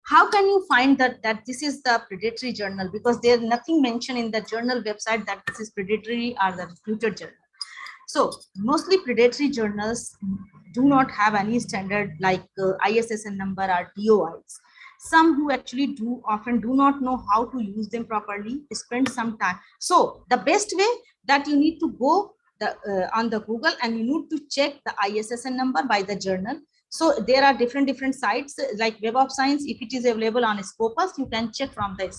How can you find that this is the predatory journal? Because there's nothing mentioned in the journal website that this is predatory or the reputed journal. So mostly predatory journals do not have any standard like ISSN number or DOIs. Some who actually do often do not know how to use them properly, spend some time. So the best way that you need to go on the Google and you need to check the ISSN number by the journal. So there are different sites like Web of Science. If it is available on Scopus, you can check from the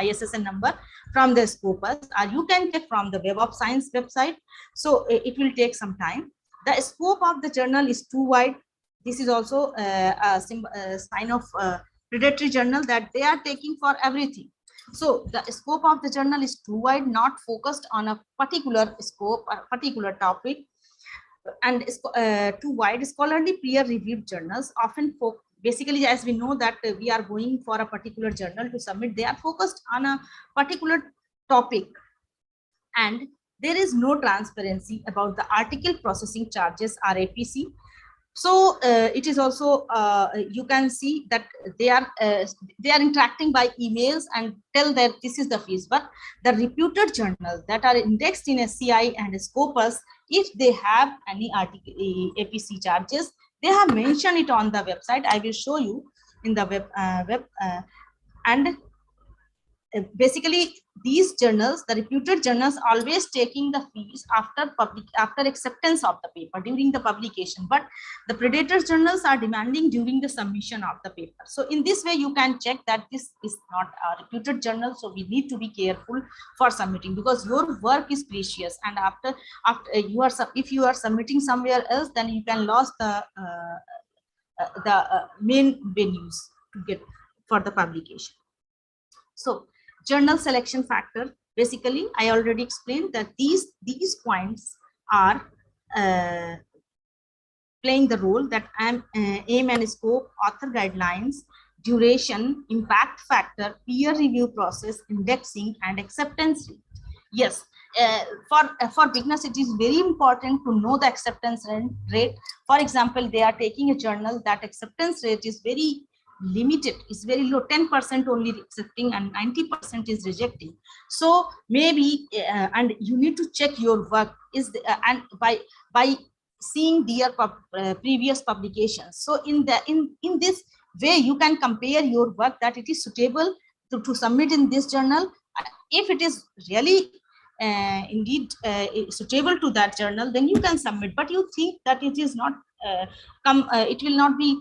ISSN number from the Scopus, or you can check from the Web of Science website. So it will take some time. The scope of the journal is too wide. This is also a sign of predatory journal, that they are taking for everything. So the scope of the journal is too wide, not focused on a particular scope, a particular topic, and too wide. Scholarly peer-reviewed journals often basically, as we know that we are going for a particular journal to submit, they are focused on a particular topic, and there is no transparency about the article processing charges or APC. So it is also you can see that they are interacting by emails and tell that this is the fees. But the reputed journals that are indexed in SCI and Scopus, if they have any article APC charges, they have mentioned it on the website. I will show you in the web and basically these journals, the reputed journals, always taking the fees after acceptance of the paper during the publication, but the predator journals are demanding during the submission of the paper. So in this way you can check that this is not a reputed journal. So we need to be careful for submitting, because your work is precious, and after you are, if you are submitting somewhere else, then you can lose the main venues to get for the publication. So journal selection factor, basically I already explained that these points are playing the role, that aim and scope, author guidelines, duration, impact factor, peer review process, indexing, and acceptance rate. Yes, for beginners it is very important to know the acceptance rate. For example, they are taking a journal that acceptance rate is very limited, is very low, 10% only accepting and 90% is rejecting. So maybe and you need to check your work is and by seeing their previous publications. So in this way you can compare your work, that it is suitable to submit in this journal. If it is really indeed suitable to that journal, then you can submit. But you think that it is not it will not be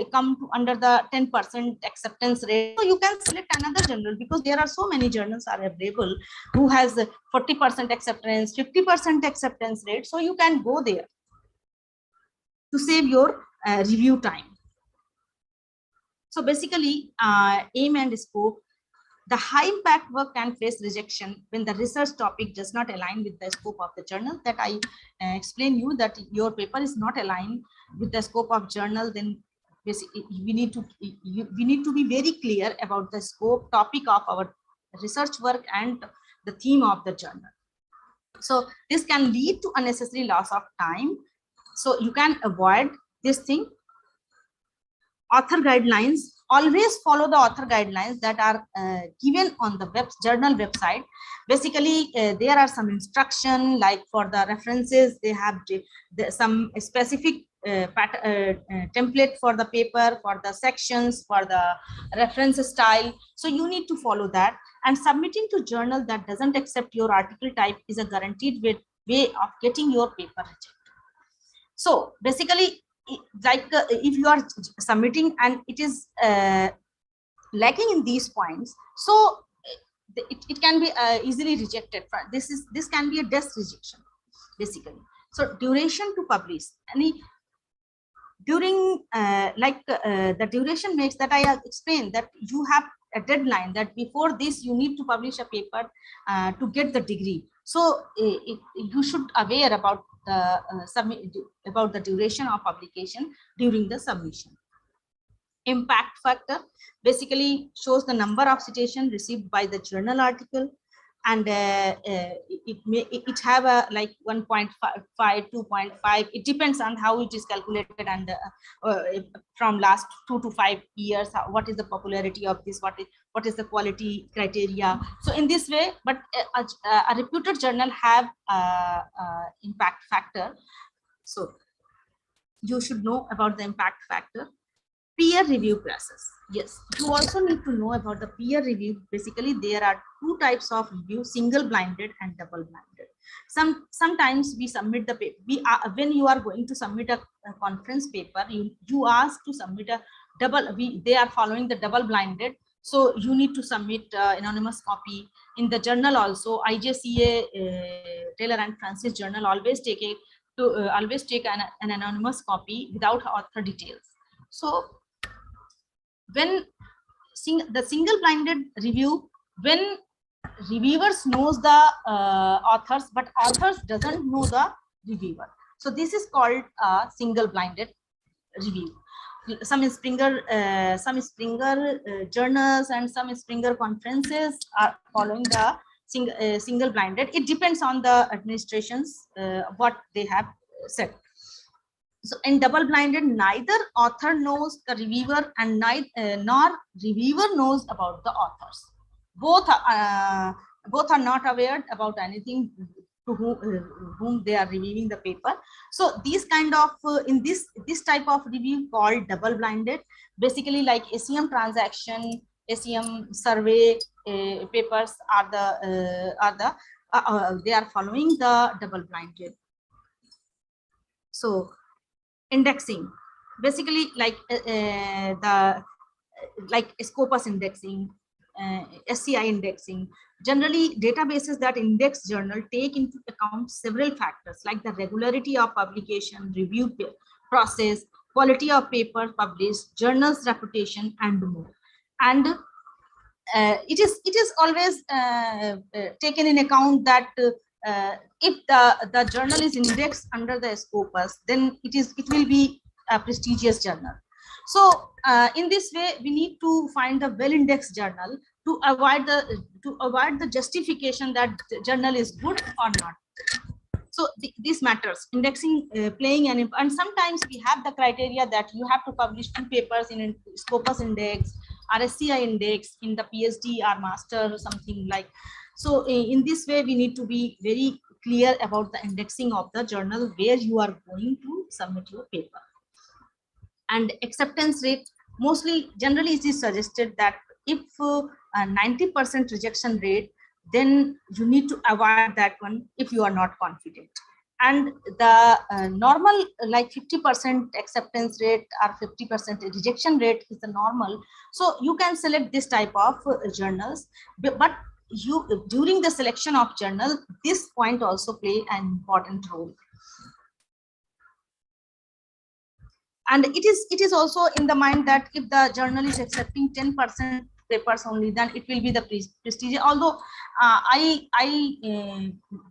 come to under the 10% acceptance rate, so you can select another journal, because there are so many journals are available who has 40% acceptance, 50% acceptance rate. So you can go there to save your review time. So basically aim and scope, The high impact work can face rejection when the research topic does not align with the scope of the journal. That I explain you that your paper is not aligned with the scope of journal, then basically we need to be very clear about the scope topic of our research work and the theme of the journal. So this can lead to unnecessary loss of time. So you can avoid this thing. Author guidelines, always follow the author guidelines that are given on the journal website. Basically, there are some instruction, like for the references, they have some specific template for the paper, for the sections, for the reference style. So you need to follow that. And submitting to journal that doesn't accept your article type is a guaranteed way of getting your paper rejected. So basically, like if you are submitting and it is lacking in these points, so it can be easily rejected. This can be a desk rejection basically. So duration to publish, during the duration makes that I have explained that you have a deadline that before this you need to publish a paper to get the degree. So you should aware about the duration of publication during the submission. Impact factor basically shows the number of citations received by the journal article, and it have a like 1.5, 2.5. It depends on how it is calculated, and from last 2 to 5 years, what is the popularity of this, what is the quality criteria. So in this way, but a reputed journal have impact factor. So you should know about the impact factor. Peer review process. Yes, you also need to know about the peer review. Basically, there are two types of review: single blinded and double blinded. Sometimes we submit the paper. When you are going to submit a conference paper, you ask to submit a double. They are following the double blinded. So you need to submit anonymous copy. In the journal also, IJCA Taylor and Francis journal always take an anonymous copy without author details. So when the single blinded review, when reviewers knows the authors, but authors doesn't know the reviewer, so this is called a single blinded review. Some Springer journals and some Springer conferences are following the single blinded. It depends on the administrations what they have said. So in double blinded, neither author knows the reviewer and nor reviewer knows about the authors. Both are not aware about anything to whom they are reviewing the paper. So these kind of in this type of review called double blinded, basically like ACM transaction, ACM survey papers are they are following the double blinded. So indexing, basically like Scopus indexing, SCI indexing. Generally, databases that index journal take into account several factors like the regularity of publication, review process, quality of paper published, journal's reputation, and more. And it is always taken in account that if the journal is indexed under the Scopus, then it will be a prestigious journal. So in this way, we need to find a well-indexed journal to avoid the justification that the journal is good or not. So this matters. Indexing playing and sometimes we have the criteria that you have to publish 2 papers in Scopus index or SCI index in the PhD or master or something like. So in this way, we need to be very clear about the indexing of the journal where you are going to submit your paper. And acceptance rate, generally it is suggested that if 90% rejection rate, then you need to avoid that one if you are not confident. And the normal like 50% acceptance rate or 50% rejection rate is the normal. So you can select this type of journals, but you during the selection of journal, this point also play an important role. And it is also in the mind that if the journal is accepting 10% papers only, then it will be the prestigious. Although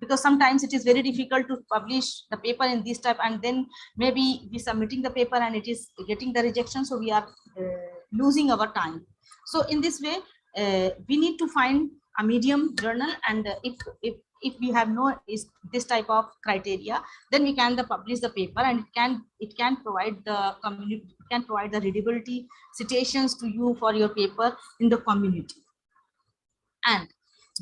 because sometimes it is very difficult to publish the paper in this type, and then maybe we submitting the paper and it is getting the rejection, so we are losing our time. So in this way, we need to find a medium journal, and if we have no this type of criteria, then we can publish the paper, and it can provide the community, can provide the readability citations to you for your paper in the community. And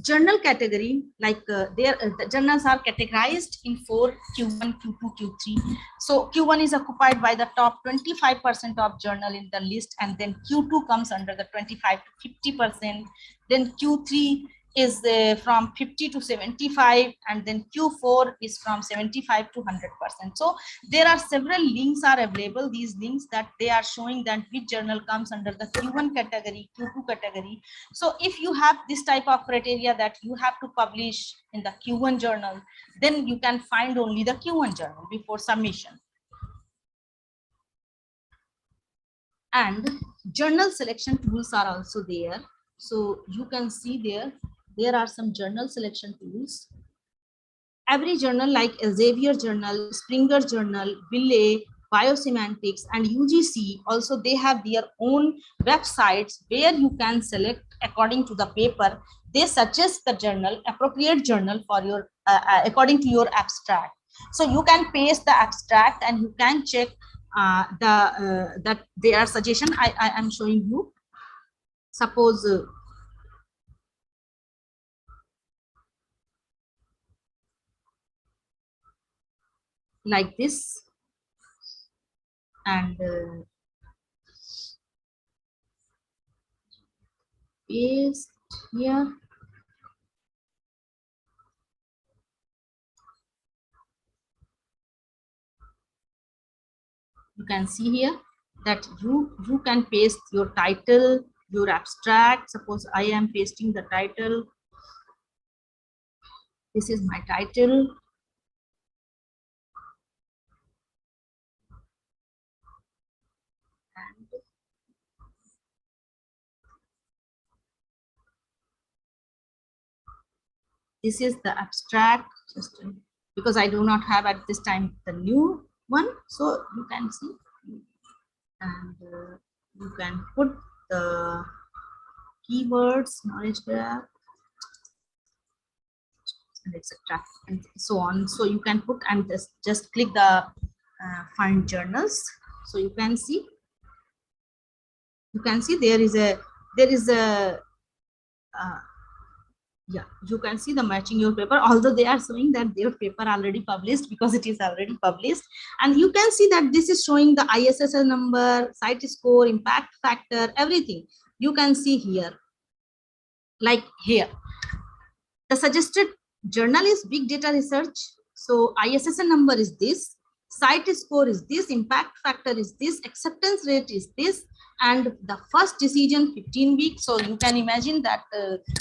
journal category, like the journals are categorized in 4: Q1, Q2, Q3. So Q1 is occupied by the top 25% of journal in the list, and then Q2 comes under the 25 to 50%. Then Q3 is from 50 to 75, and then Q4 is from 75 to 100%. So there are several links are available, these links that they are showing that which journal comes under the Q1 category, Q2 category. So if you have this type of criteria that you have to publish in the Q1 journal, then you can find only the Q1 journal before submission. And journal selection tools are also there. So you can see there are some journal selection tools. Every journal like Elsevier Journal, Springer Journal, Wiley, Biosemantics, and UGC, also they have their own websites where you can select according to the paper. They suggest the journal, appropriate journal for your according to your abstract. So you can paste the abstract and you can check that their suggestion. I am showing you. Suppose like this, and paste here. You can see here that you can paste your title, your abstract. Suppose I am pasting the title. This is my title. And this is the abstract, just because I do not have at this time the new one, so you can see, and you can put the keywords, knowledge graph, and etc., and so on. So you can put and just click the find journals. So you can see there is a yeah, you can see the matching your paper, although they are showing that their paper already published because it is already published. And you can see that this is showing the ISSN number, site score, impact factor, everything. You can see here, like here, the suggested journal is big data research. So ISSN number is this, site score is this, impact factor is this, acceptance rate is this, and the first decision 15 weeks. So you can imagine that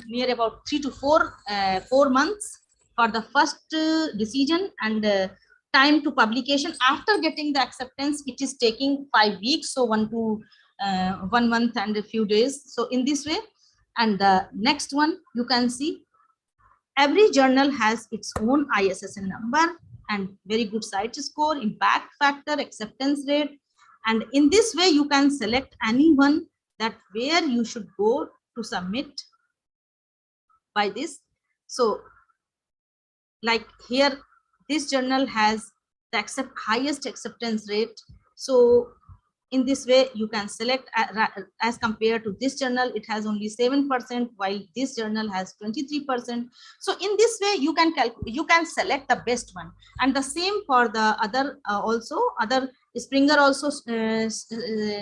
near about 3 to 4 months for the first decision, and time to publication after getting the acceptance, it is taking 5 weeks. So 1 month and a few days. So in this way, and the next one, you can see every journal has its own ISSN number and very good site score, impact factor, acceptance rate. And in this way, you can select anyone that where you should go to submit by this. So like here, this journal has the highest acceptance rate. So in this way, you can select as compared to this journal, it has only 7%, while this journal has 23%. So in this way, you can select the best one. And the same for the other also, other Springer also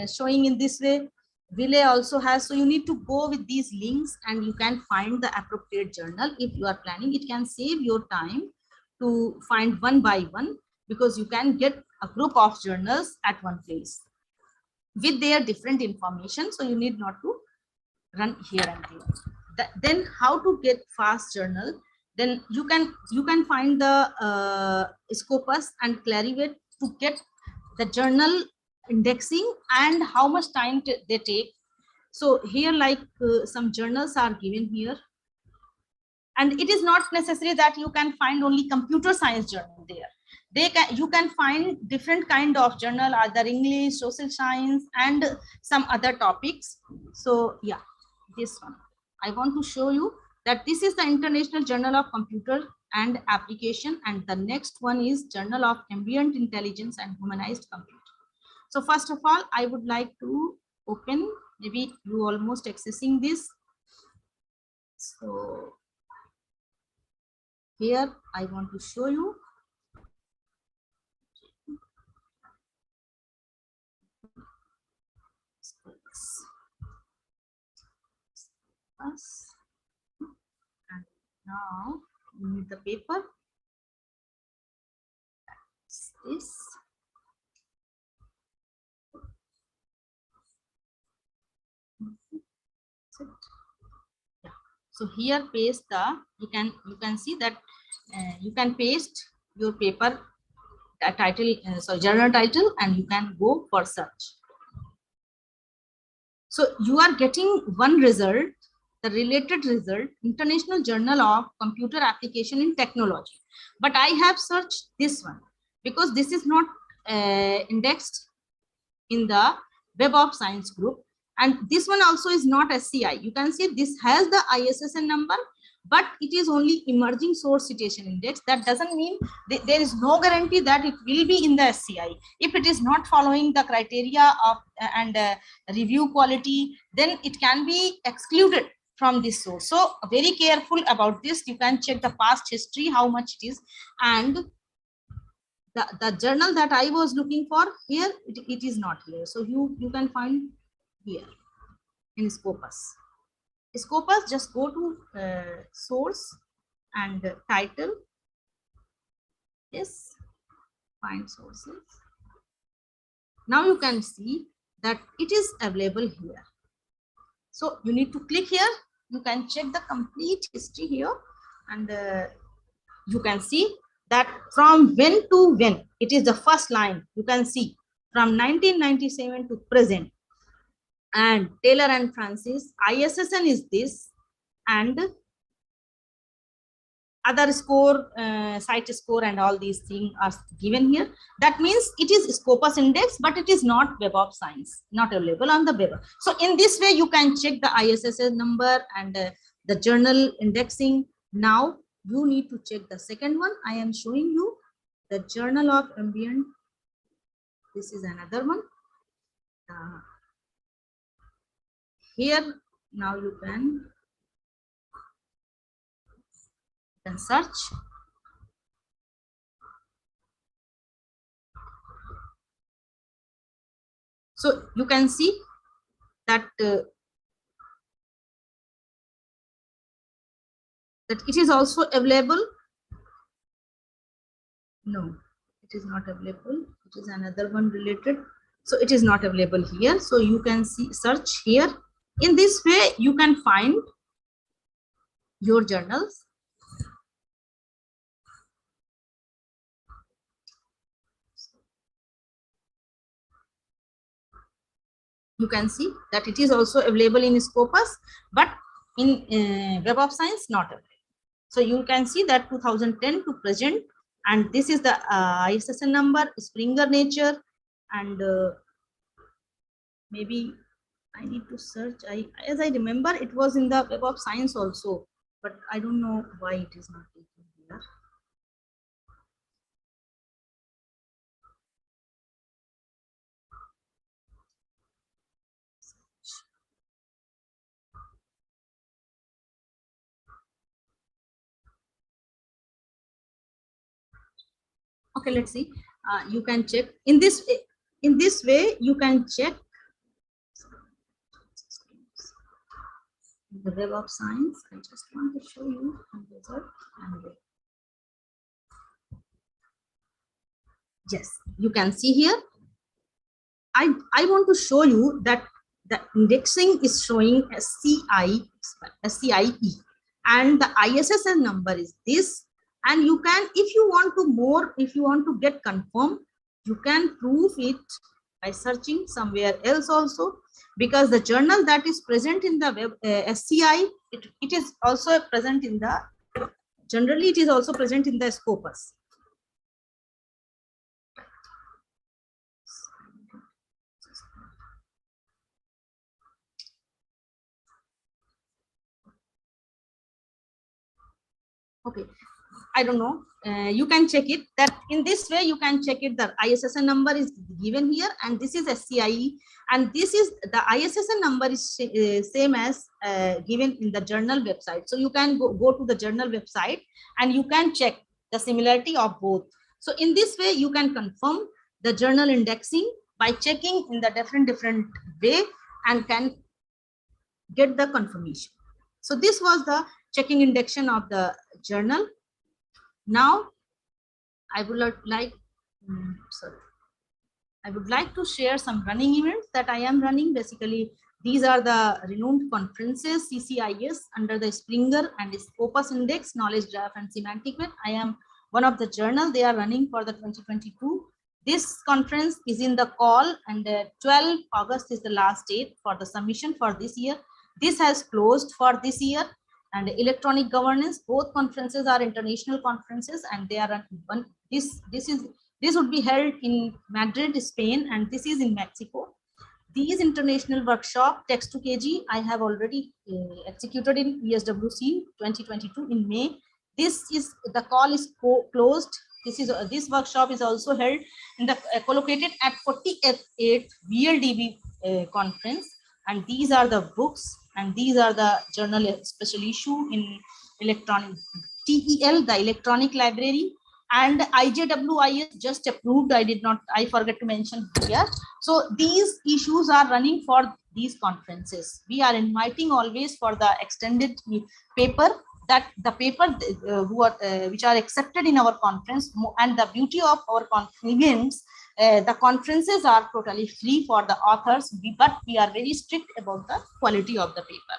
showing in this way. Wiley also has. So you need to go with these links and you can find the appropriate journal. If you are planning, it can save your time to find one by one, because you can get a group of journals at one place with their different information. So you need not to run here and there. Then how to get fast journal? Then you can find the Scopus and Clarivate to get the journal indexing and how much time they take. So here, like some journals are given here. And it is not necessary that you can find only computer science journal there. You can find different kind of journal, either English, social science, and some other topics. So yeah, this one. I want to show you that this is the International Journal of Computer and Application, and the next one is Journal of Ambient Intelligence and Humanized Computing. So first of all, I would like to open, maybe you almost accessing this. So here I want to show you. And now we need the paper. That's this. Yeah. So here paste the, you can see that you can paste your paper title, so journal title, and you can go for search. So you are getting one result, the related result, International Journal of Computer Application in Technology. But I have searched this one because this is not indexed in the Web of Science group. And this one also is not SCI. You can see this has the ISSN number, but it is only emerging source citation index. That doesn't mean there is no guarantee that it will be in the SCI. If it is not following the criteria of and review quality, then it can be excluded from this source. So very careful about this. You can check the past history, how much it is. And the journal that I was looking for here, it is not here. So you can find here in Scopus. Scopus, just go to source and title. Yes, find sources. Now you can see that it is available here. So you need to click here. You can check the complete history here, and you can see that from when to when. It is the first line. You can see from 1997 to present. And Taylor and Francis, ISSN is this, and other score, site score, and all these things are given here. That means it is Scopus index, but it is not Web of Science, not available on the web. So in this way, you can check the ISSN number and the journal indexing. Now you need to check the second one. I am showing you the Journal of Ambient. This is another one. Here now you can search. So you can see that that it is also available. No, it is not available. It is another one related. So it is not available here. So you can see, search here. In this way, you can find your journals. You can see that it is also available in Scopus, but in Web of Science, not available. So you can see that 2010 to present, and this is the ISSN number, Springer Nature, and maybe I need to search. As I remember, it was in the Web of Science also, but I don't know why it is not taken here. Okay, let's see. You can check in this way. You can check the Web of Science. I just want to show you the result. And yes, you can see here. I want to show you that the indexing is showing SCIE, and the ISSN number is this. And you can, if you want to get confirmed, you can prove it by searching somewhere else also, because the journal that is present in the web SCI, it is also present in the, generally it is also present in the Scopus. Okay, I don't know. You can check it, that in this way you can check it. The ISSN number is given here, and this is SCIE, and this is the ISSN number is same as given in the journal website. So you can go to the journal website and you can check the similarity of both. So in this way you can confirm the journal indexing by checking in the different way and can get the confirmation. So this was the checking indexion of the journal. Now I would like to share some running events that I am running. Basically, these are the renowned conferences, CCIS under the Springer and Scopus Index, Knowledge Graph and Semantic Web. I am one of the journal they are running for the 2022. This conference is in the call, and 12 August is the last date for the submission for this year. This has closed for this year. And electronic governance, both conferences are international conferences, and they are this would be held in Madrid, Spain, and this is in Mexico. These international workshop, text to KG, I have already executed in ESWC 2022 in May. This is the call is closed. This workshop is also held in the collocated at 48th VLDB conference, and these are the books, and these are the journal special issue in electronic TEL, the electronic library, and IJWIS just approved. I forget to mention here. So these issues are running for these conferences. We are inviting always for the extended paper, that the paper which are accepted in our conference, and the beauty of our events, the conferences are totally free for the authors, but we are very strict about the quality of the paper.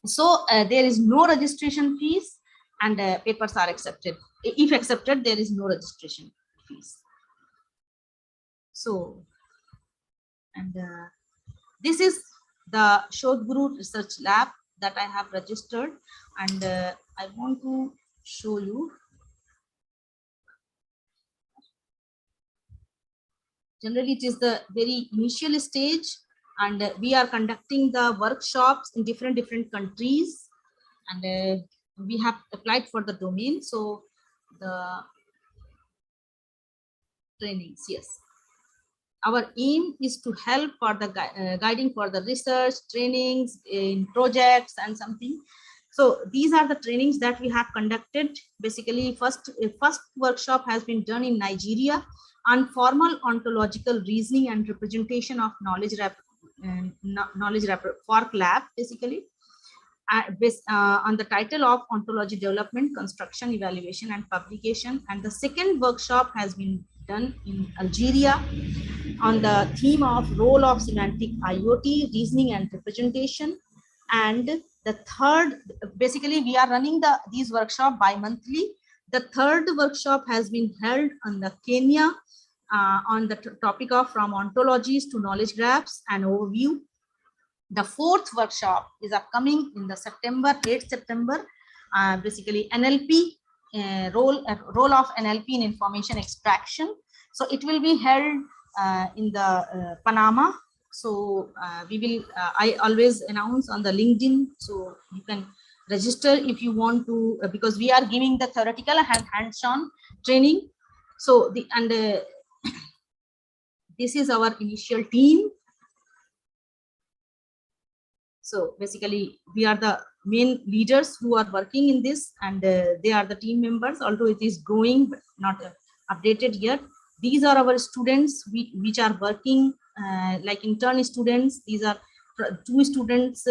So there is no registration fees, and papers are accepted. If accepted, there is no registration fees. So, and this is the Shodhguru Research Lab that I have registered, and I want to show you. Generally, it is the very initial stage, and we are conducting the workshops in different countries, and we have applied for the domain. So the trainings, yes. Our aim is to help for the guiding for the research, trainings in projects and something. So these are the trainings that we have conducted. Basically, first workshop has been done in Nigeria on formal ontological reasoning and representation of knowledge fork lab, basically, based on the title of Ontology Development, Construction, Evaluation and Publication. And the second workshop has been done in Algeria on the theme of role of semantic IoT, reasoning and representation. And the third, basically we are running these workshops bi-monthly. The third workshop has been held on the Kenya on the topic of from ontologies to knowledge graphs and overview. The fourth workshop is upcoming in the 8th September, basically NLP, role of NLP in information extraction. So it will be held in the Panama. So we will, I always announce on the LinkedIn, so you can register if you want to, because we are giving the theoretical and hands-on training. So this is our initial team. So basically we are the main leaders who are working in this, and they are the team members, although it is growing but not updated yet. These are our students which are working like intern students. These are 2 students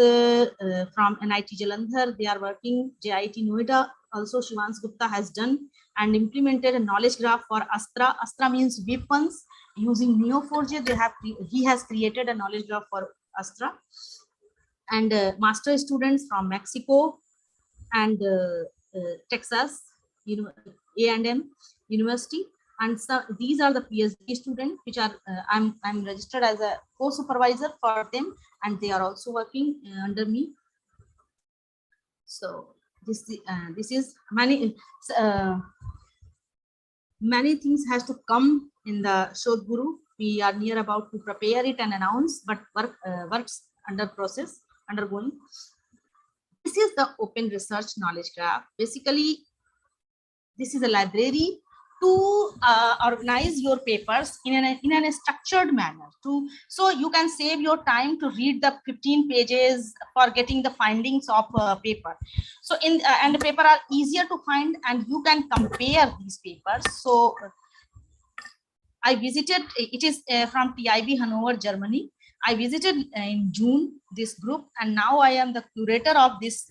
from NIT Jalandhar. They are working. JIT Noida also Shivans Gupta has done and implemented a knowledge graph for Astra. Astra means weapons. Using Neo4j, he has created a knowledge graph for Astra. And master students from Mexico and Texas A&M University. And so these are the PhD students, which are I'm registered as a co-supervisor for them, and they are also working under me. So this is many things has to come in the Shodh Guru. We are near about to prepare it and announce, but works under process, undergoing. This is the Open Research Knowledge Graph. Basically, this is a library to organize your papers in a structured manner. So you can save your time to read the 15 pages for getting the findings of paper. So and the paper are easier to find, and you can compare these papers. So I visited, it is from TIB Hanover, Germany. I visited in June this group, and now I am the curator of this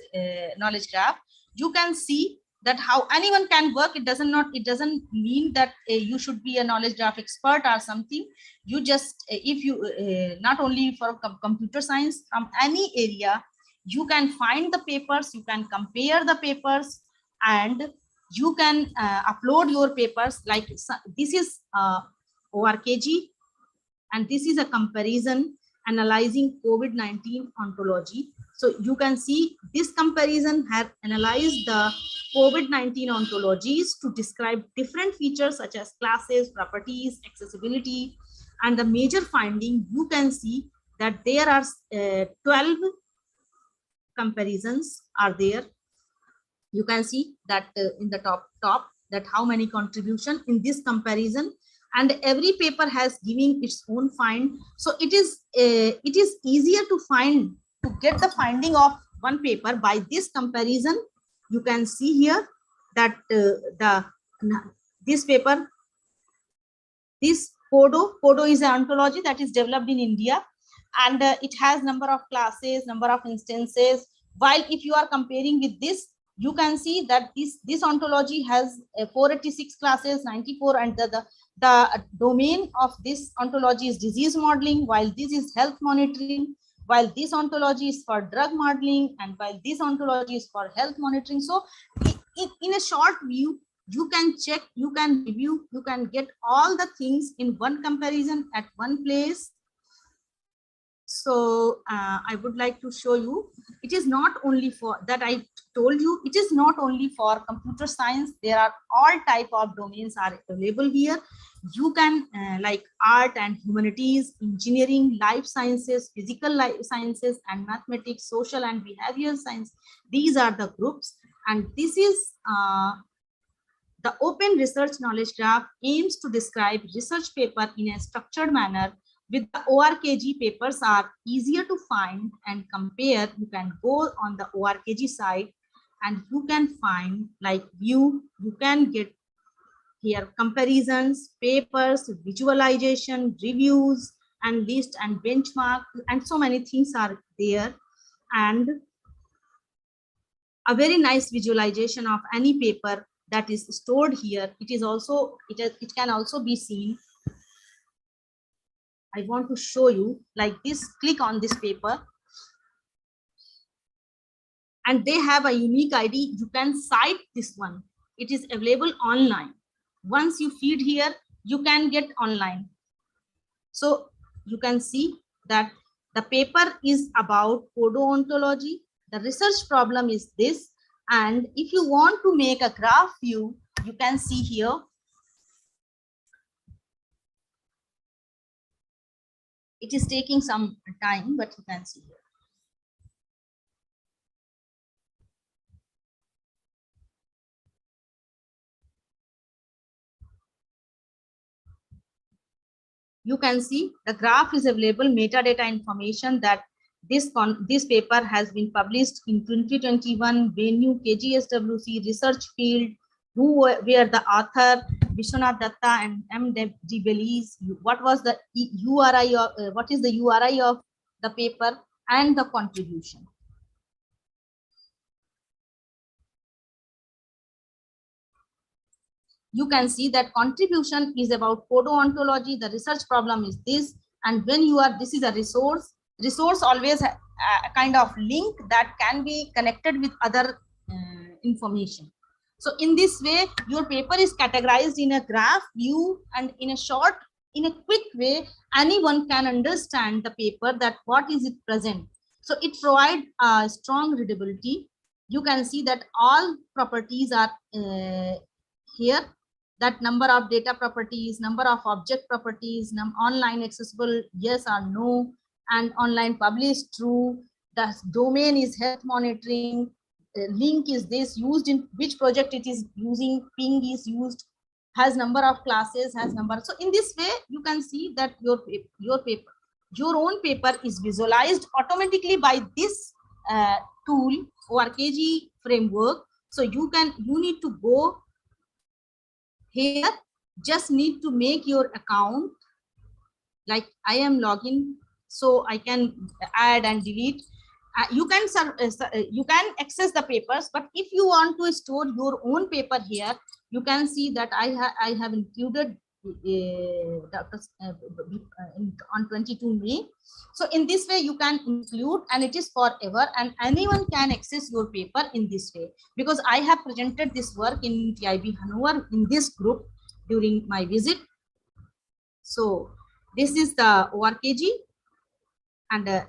knowledge graph. You can see that how anyone can work. It doesn't mean that you should be a knowledge graph expert or something. You just if you not only for computer science, from any area, you can find the papers, you can compare the papers, and you can upload your papers. Like this is ORKG, and this is a comparison analyzing COVID-19 ontology. So you can see this comparison has analyzed the COVID-19 ontologies to describe different features such as classes, properties, accessibility, and the major finding, you can see that there are 12 comparisons are there. You can see that in the top that how many contribution in this comparison, and every paper has giving its own find. So it is easier to get the finding of one paper by this comparison. You can see here that this paper, this Podo is an ontology that is developed in India, and it has number of classes, number of instances. While if you are comparing with this, you can see that this ontology has 486 classes, 94, and the domain of this ontology is disease modeling, while this is health monitoring, while this ontology is for drug modeling, and while this ontology is for health monitoring. So in a short view, you can check, you can review, you can get all the things in one comparison at one place. So I would like to show you, it is not only for that, I told you, it is not only for computer science. There are all type of domains are available here. You can like art and humanities, engineering, life sciences, physical life sciences, and mathematics, social and behavioral science. These are the groups, and this is the Open Research Knowledge Graph aims to describe research paper in a structured manner. With the ORKG, papers are easier to find and compare. You can go on the ORKG site and you can find, like view, you can get here comparisons, papers, visualization, reviews, and list and benchmark, and so many things are there. And a very nice visualization of any paper that is stored here. It is also, it can also be seen. I want to show you like this. Click on this paper and they have a unique ID. You can cite this one. It is available online. Once you feed here, you can get online. So you can see that the paper is about podoontology. The research problem is this. And if you want to make a graph view, you can see here. It is taking some time, but you can see here. You can see the graph is available, metadata information that this paper has been published in 2021, venue, KGSWC, research field, who were the author, Vishwanath Datta and M.D. Belize, what was the URI of, what is the URI of the paper, and the contribution. You can see that contribution is about podoontology. The research problem is this, and when you are, this is a resource always a kind of link that can be connected with other information. So in this way, your paper is categorized in a graph view, and in a quick way, anyone can understand the paper, that what is it present. So it provides a strong readability. You can see that all properties are here, that number of data properties, number of object properties, online accessible, yes or no, and online published, true. The domain is health monitoring, link is this, used in which project it is using, ping is used, has number of classes, has number. So in this way, you can see that your paper, your own paper is visualized automatically by this tool, ORKG framework. So you need to go here, just need to make your account, like I am login, so I can add and delete. You can access the papers, but if you want to store your own paper here, you can see that I have included on 22 May. So in this way, you can include, and it is forever, and anyone can access your paper in this way, because I have presented this work in TIB Hanover in this group during my visit. So this is the ORKG, and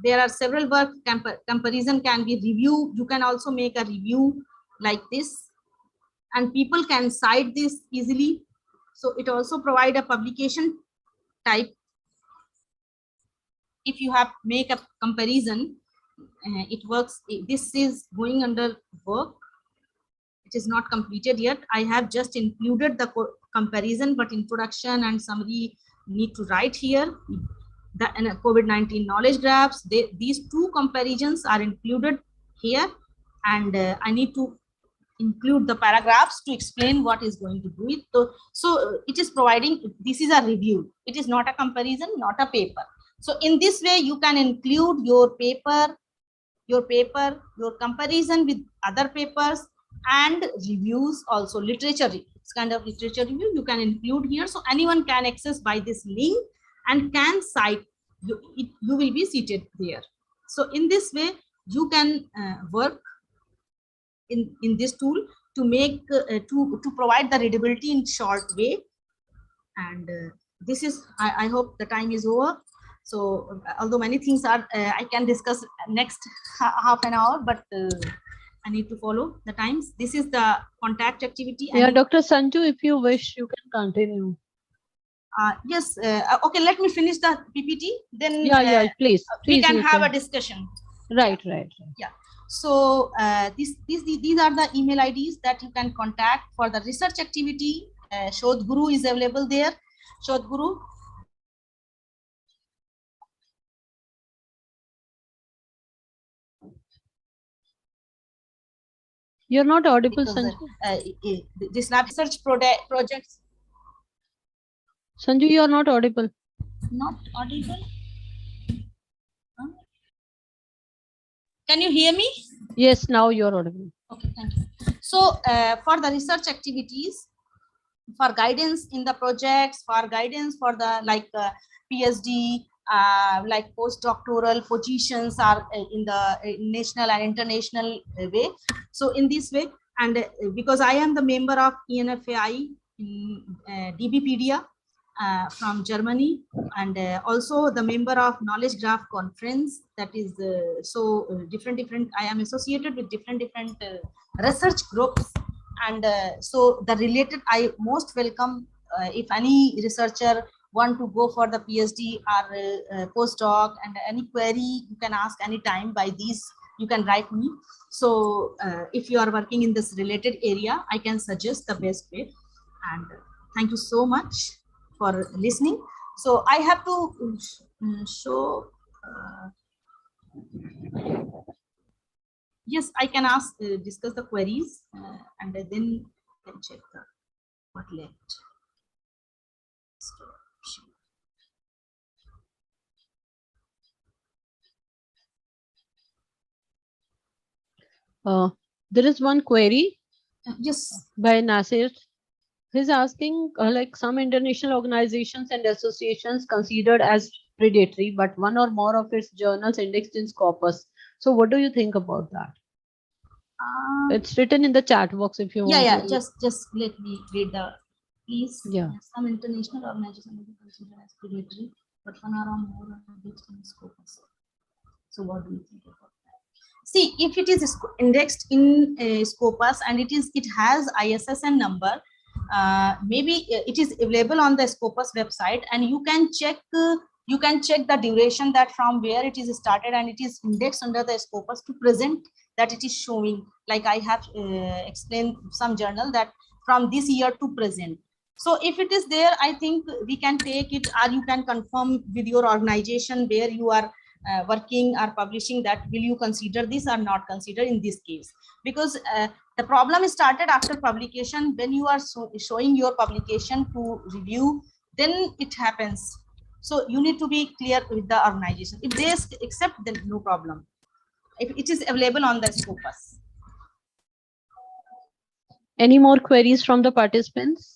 there are several work comparison can be review. You can also make a review like this, and people can cite this easily. So it also provide a publication type. If you have make a comparison, it works. This is going under work. It is not completed yet. I have just included the comparison, but introduction and summary need to write here. The COVID-19 knowledge graphs, these two comparisons are included here, and I need to include the paragraphs to explain what is going to do it. So it is providing, this is a review. It is not a comparison, not a paper. So in this way, you can include your paper, your comparison with other papers, and reviews also, literature. It's kind of literature review you can include here. So anyone can access by this link and can cite. You will be seated there. So in this way, you can work in this tool to make to provide the readability in short way. And this is, I hope the time is over. So although many things are I can discuss next half an hour, but I need to follow the times. This is the contact activity. Yeah, Dr. Sanju, if you wish, you can continue. Yes. Okay, let me finish the PPT. Then please. We can have a discussion. Right. Yeah. So these are the email IDs that you can contact for the research activity. Shodh Guru is available there. Shodh Guru. You're not audible, Because, Sanju. This lab research projects. Sanju, you are not audible. Not audible. Huh? Can you hear me? Yes, now you're audible. Okay, thank you. So for the research activities, for guidance in the projects, for guidance for the PhD, like postdoctoral positions are in the national and international way. So in this way, and because I am the member of ENFAI in DBpedia from Germany, and also the member of Knowledge Graph Conference, that is different. I am associated with different research groups, and so the related, I most welcome if any researcher want to go for the PhD or postdoc, and any query you can ask anytime by these, you can write me. So if you are working in this related area, I can suggest the best way. And thank you so much for listening. So I have to show. Yes, I can ask, discuss the queries, and then I can check what left. There is one query. Yes. By Nasir. He's asking, like some international organizations and associations considered as predatory, but one or more of its journals indexed in Scopus. So what do you think about that? It's written in the chat box if you want. Yeah, to. just let me read the piece. Yeah. Some international organizations may be considered as predatory, but one are more indexed in Scopus. So what do you think about that? See, if it is indexed in Scopus and it has ISSN number, maybe it is available on the Scopus website, and you can check the duration that from where it is started, and it is indexed under the Scopus to present that it is showing, like I have explained some journal that from this year to present. So if it is there, I think we can take it, or you can confirm with your organization where you are working or publishing, that will you consider this or not consider in this case, because the problem started after publication. When you are showing your publication to review, then it happens. So you need to be clear with the organization. If they accept, then no problem. If it is available on the Scopus. Any more queries from the participants?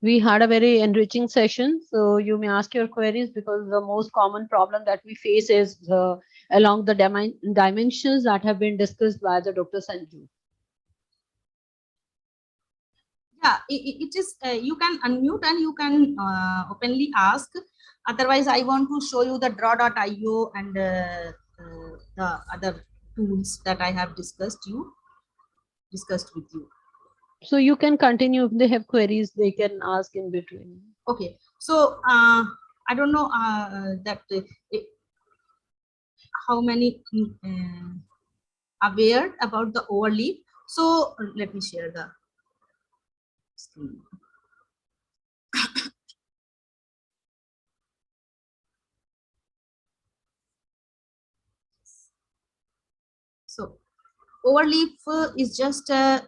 We had a very enriching session, so you may ask your queries, because the most common problem that we face is along the dimensions that have been discussed by the Dr. Sanju. Yeah, it is, you can unmute and you can openly ask. Otherwise, I want to show you the draw.io and the other tools that I have discussed with you. So you can continue. If they have queries, they can ask in between. Okay, so I don't know that how many aware about the overleaf. So let me share the screen. So overleaf is just a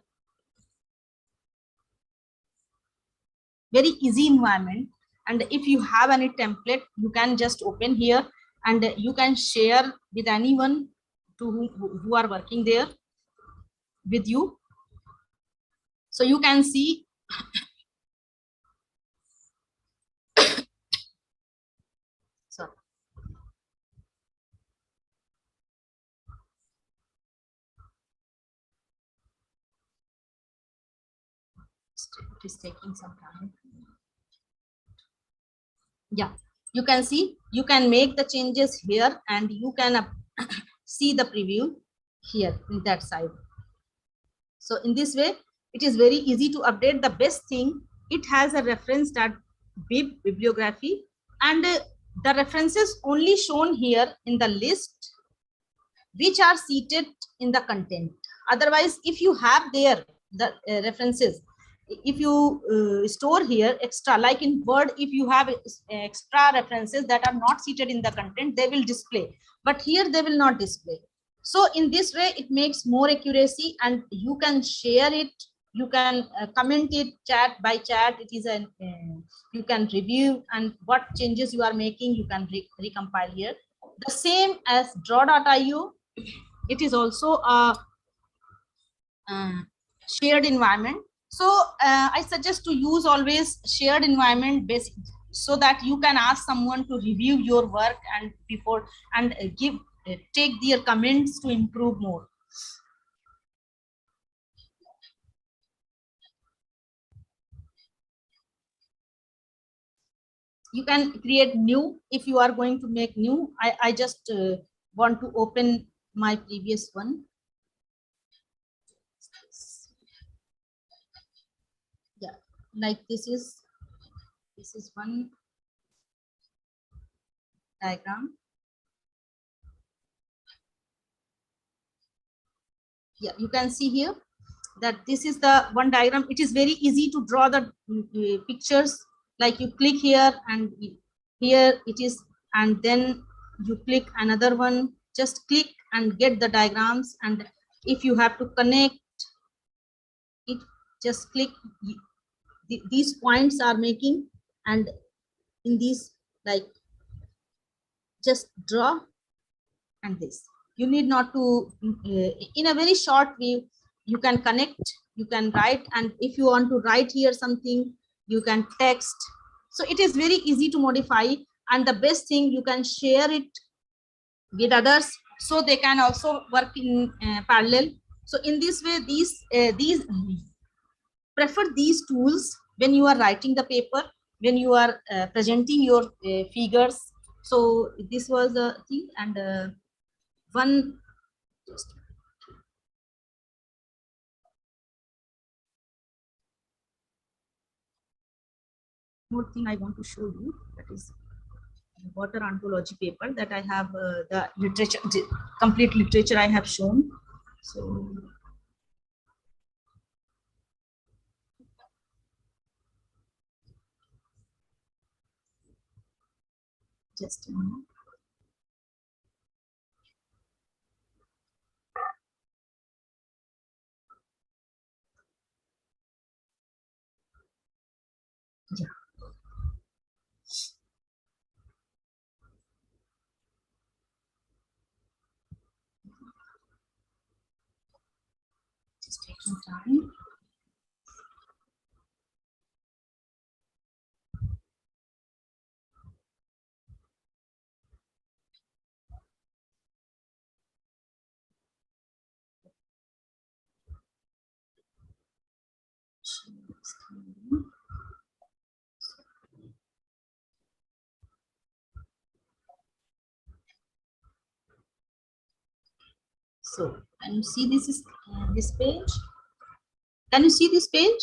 very easy environment, and if you have any template, you can just open here and you can share with anyone who are working there with you. So you can see sorry. It is taking some time. Yeah, you can see, you can make the changes here, and you can see the preview here in that side. So in this way, it is very easy to update. The best thing, it has a reference that bibliography, and the references only shown here in the list which are seated in the content. Otherwise, if you have there the references, if you store here extra, like in Word, if you have extra references that are not seated in the content, they will display, but here they will not display. So in this way, it makes more accuracy, and you can share it, you can comment it chat by chat. It is an you can review, and what changes you are making, you can recompile here. The same as draw.io, it is also a shared environment. So I suggest to use always shared environment basic, so that you can ask someone to review your work and before and take their comments to improve more. You can create new if you are going to make new. I just want to open my previous one. Yeah, like this is one diagram. Yeah, you can see here that this is the one diagram. It is very easy to draw the pictures, like you click here and here it is, and then you click another one, just click and get the diagrams. And if you have to connect it, just click. These points are making, and in these, like, just draw, and this you need not to in a very short view, you can connect, you can write, and if you want to write here something, you can text. So it is very easy to modify, and the best thing, you can share it with others so they can also work in parallel. So in this way, these prefer these tools when you are writing the paper, when you are presenting your figures. So this was the thing. And one just more thing I want to show you, that is water ontology paper that I have, the literature, the complete literature I have shown. So just a minute. Yeah. Just taking time. So can you see this is this page? Can you see this page?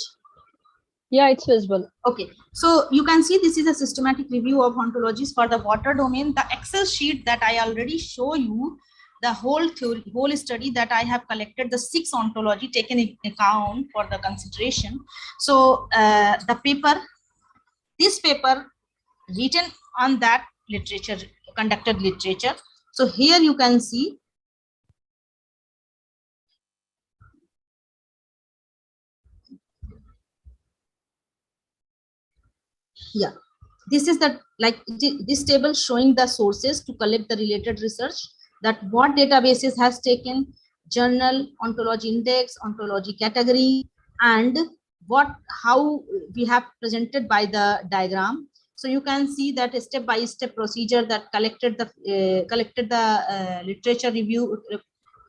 Yeah, it's visible. Okay, so you can see this is a systematic review of ontologies for the water domain. The Excel sheet that I already show you, the whole theory, whole study that I have collected, the 6 ontology taken in account for the consideration. So the paper, this paper written on that literature, conducted literature. So here you can see, yeah, this is the, like, this table showing the sources to collect the related research, that what databases has taken, journal, ontology index, ontology category, and what, how we have presented by the diagram. So you can see that a step-by-step procedure that collected the literature review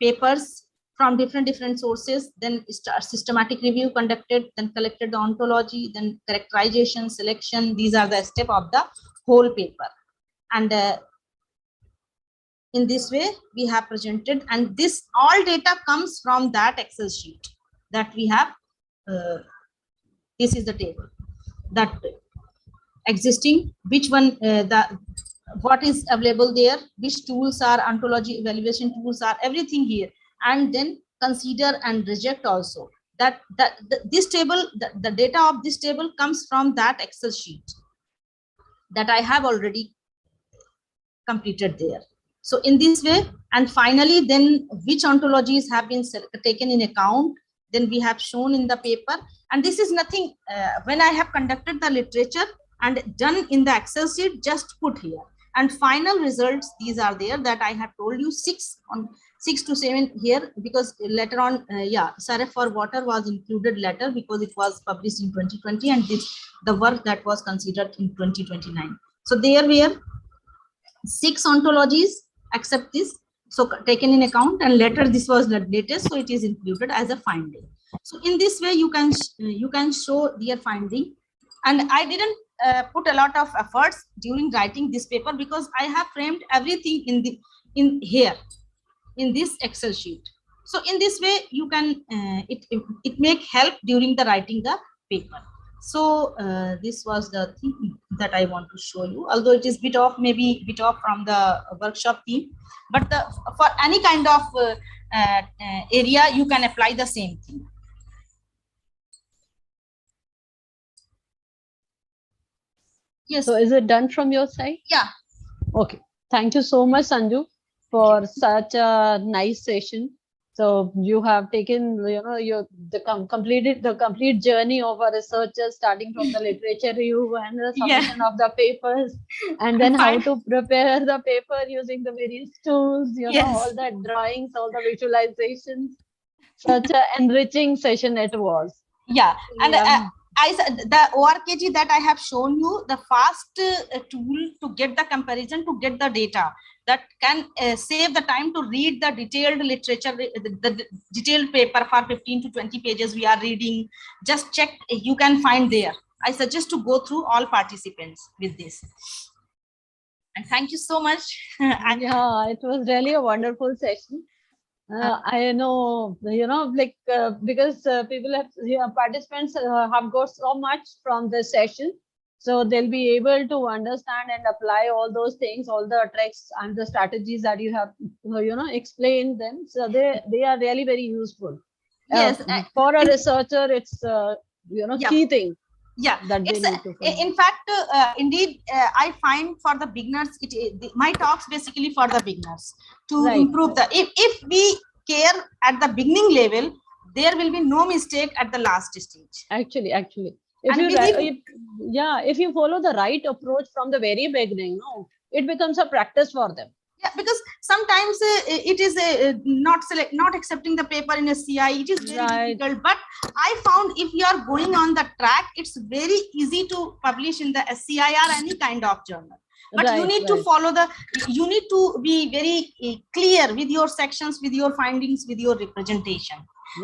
papers from different sources, then systematic review conducted, then collected the ontology, then characterization, selection. These are the step of the whole paper. And in this way we have presented, and this all data comes from that Excel sheet that we have. This is the table that existing, which one, what is available there, which tools are ontology evaluation tools are, everything here. And then consider and reject also, this table, the data of this table comes from that Excel sheet that I have already completed there. So in this way, and finally then which ontologies have been taken in account, then we have shown in the paper. And this is nothing, when I have conducted the literature and done in the Excel sheet, just put here, and final results, these are there, that I have told you, 6 to 7 here, because later on, yeah, Saref for water was included later because it was published in 2020, and this, the work that was considered in 2029. So there were 6 ontologies except this, so taken in account, and later this was the latest, so it is included as a finding. So in this way you can show their finding. And I didn't put a lot of efforts during writing this paper, because I have framed everything in here in this Excel sheet. So in this way you can it make help during the writing the paper. So this was the thing that I want to show you, although it is bit off, maybe bit off from the workshop theme, but for any kind of area you can apply the same thing. Yes. So is it done from your side? Yeah. Okay. Thank you so much, Sanju, for such a nice session. So you have taken, completed the complete journey of a researcher, starting from the literature review and the submission of the papers, and then how to prepare the paper using the various tools, all the drawings, all the visualizations. Such an enriching session it was. Yeah, and the ORKG that I have shown you, the fast tool to get the comparison, to get the data that can save the time to read the detailed literature, the detailed paper for 15 to 20 pages we are reading. Just check, you can find there. I suggest to go through all participants with this. And thank you so much. Yeah, it was really a wonderful session. I know, because people have, participants have got so much from this session. So they'll be able to understand and apply all those things, all the tricks and the strategies that you have, explained them. So they are really very useful. Yes. For a researcher, it's, key thing. Yeah, that they need to follow. In fact, indeed, I find for the beginners, my talks basically for the beginners to improve the, if we care at the beginning level, there will be no mistake at the last stage. Actually, if you follow the right approach from the very beginning, it becomes a practice for them. Yeah, because sometimes it is not accepting the paper in a CI. It is very difficult. But I found if you are going on the track, it's very easy to publish in the SCI or any kind of journal. But you need to follow you need to be very clear with your sections, with your findings, with your representation.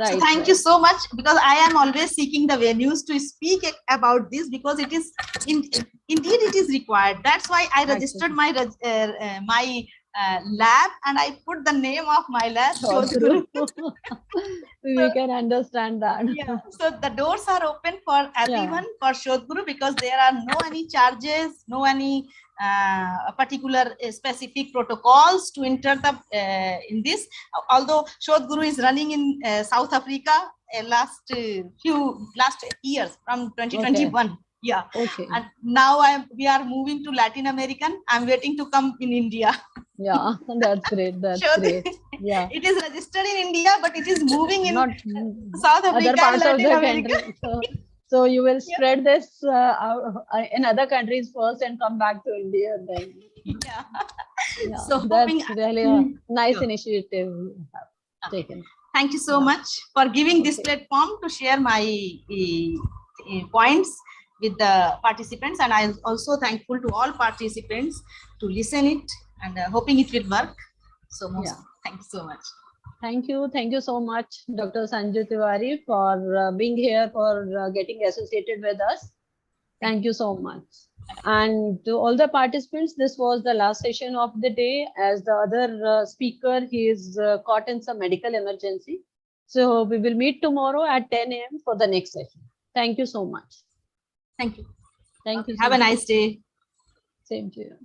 So thank you so much, because I am always seeking the venues to speak about this, because it is indeed it is required. That's why I registered my lab, and I put the name of my lab. We can understand that. Yeah. So the doors are open for everyone for Shodh Guru, because there are no any charges, no any particular specific protocols to enter the in this. Although Shodh Guru is running in South Africa last years from 2021. Yeah. Okay. And now we are moving to Latin American. I'm waiting to come in India. Yeah, that's great. That's great. Yeah. It is registered in India, but it is moving in South Africa, other parts Latin of the America. country. So you will spread this in other countries first and come back to India then. Yeah. So that's really a nice initiative you have taken. Thank you so much for giving this platform to share my points with the participants, and I am also thankful to all participants to listen it, and hoping it will work. So thank you so much. Thank you so much, Dr. Sanju Tiwari, for being here, for getting associated with us. Thank you so much. And to all the participants, this was the last session of the day, as the other speaker, he is caught in some medical emergency. So we will meet tomorrow at 10 a.m. for the next session. Thank you so much. Thank you. Thank you. Have a nice day. Same to you.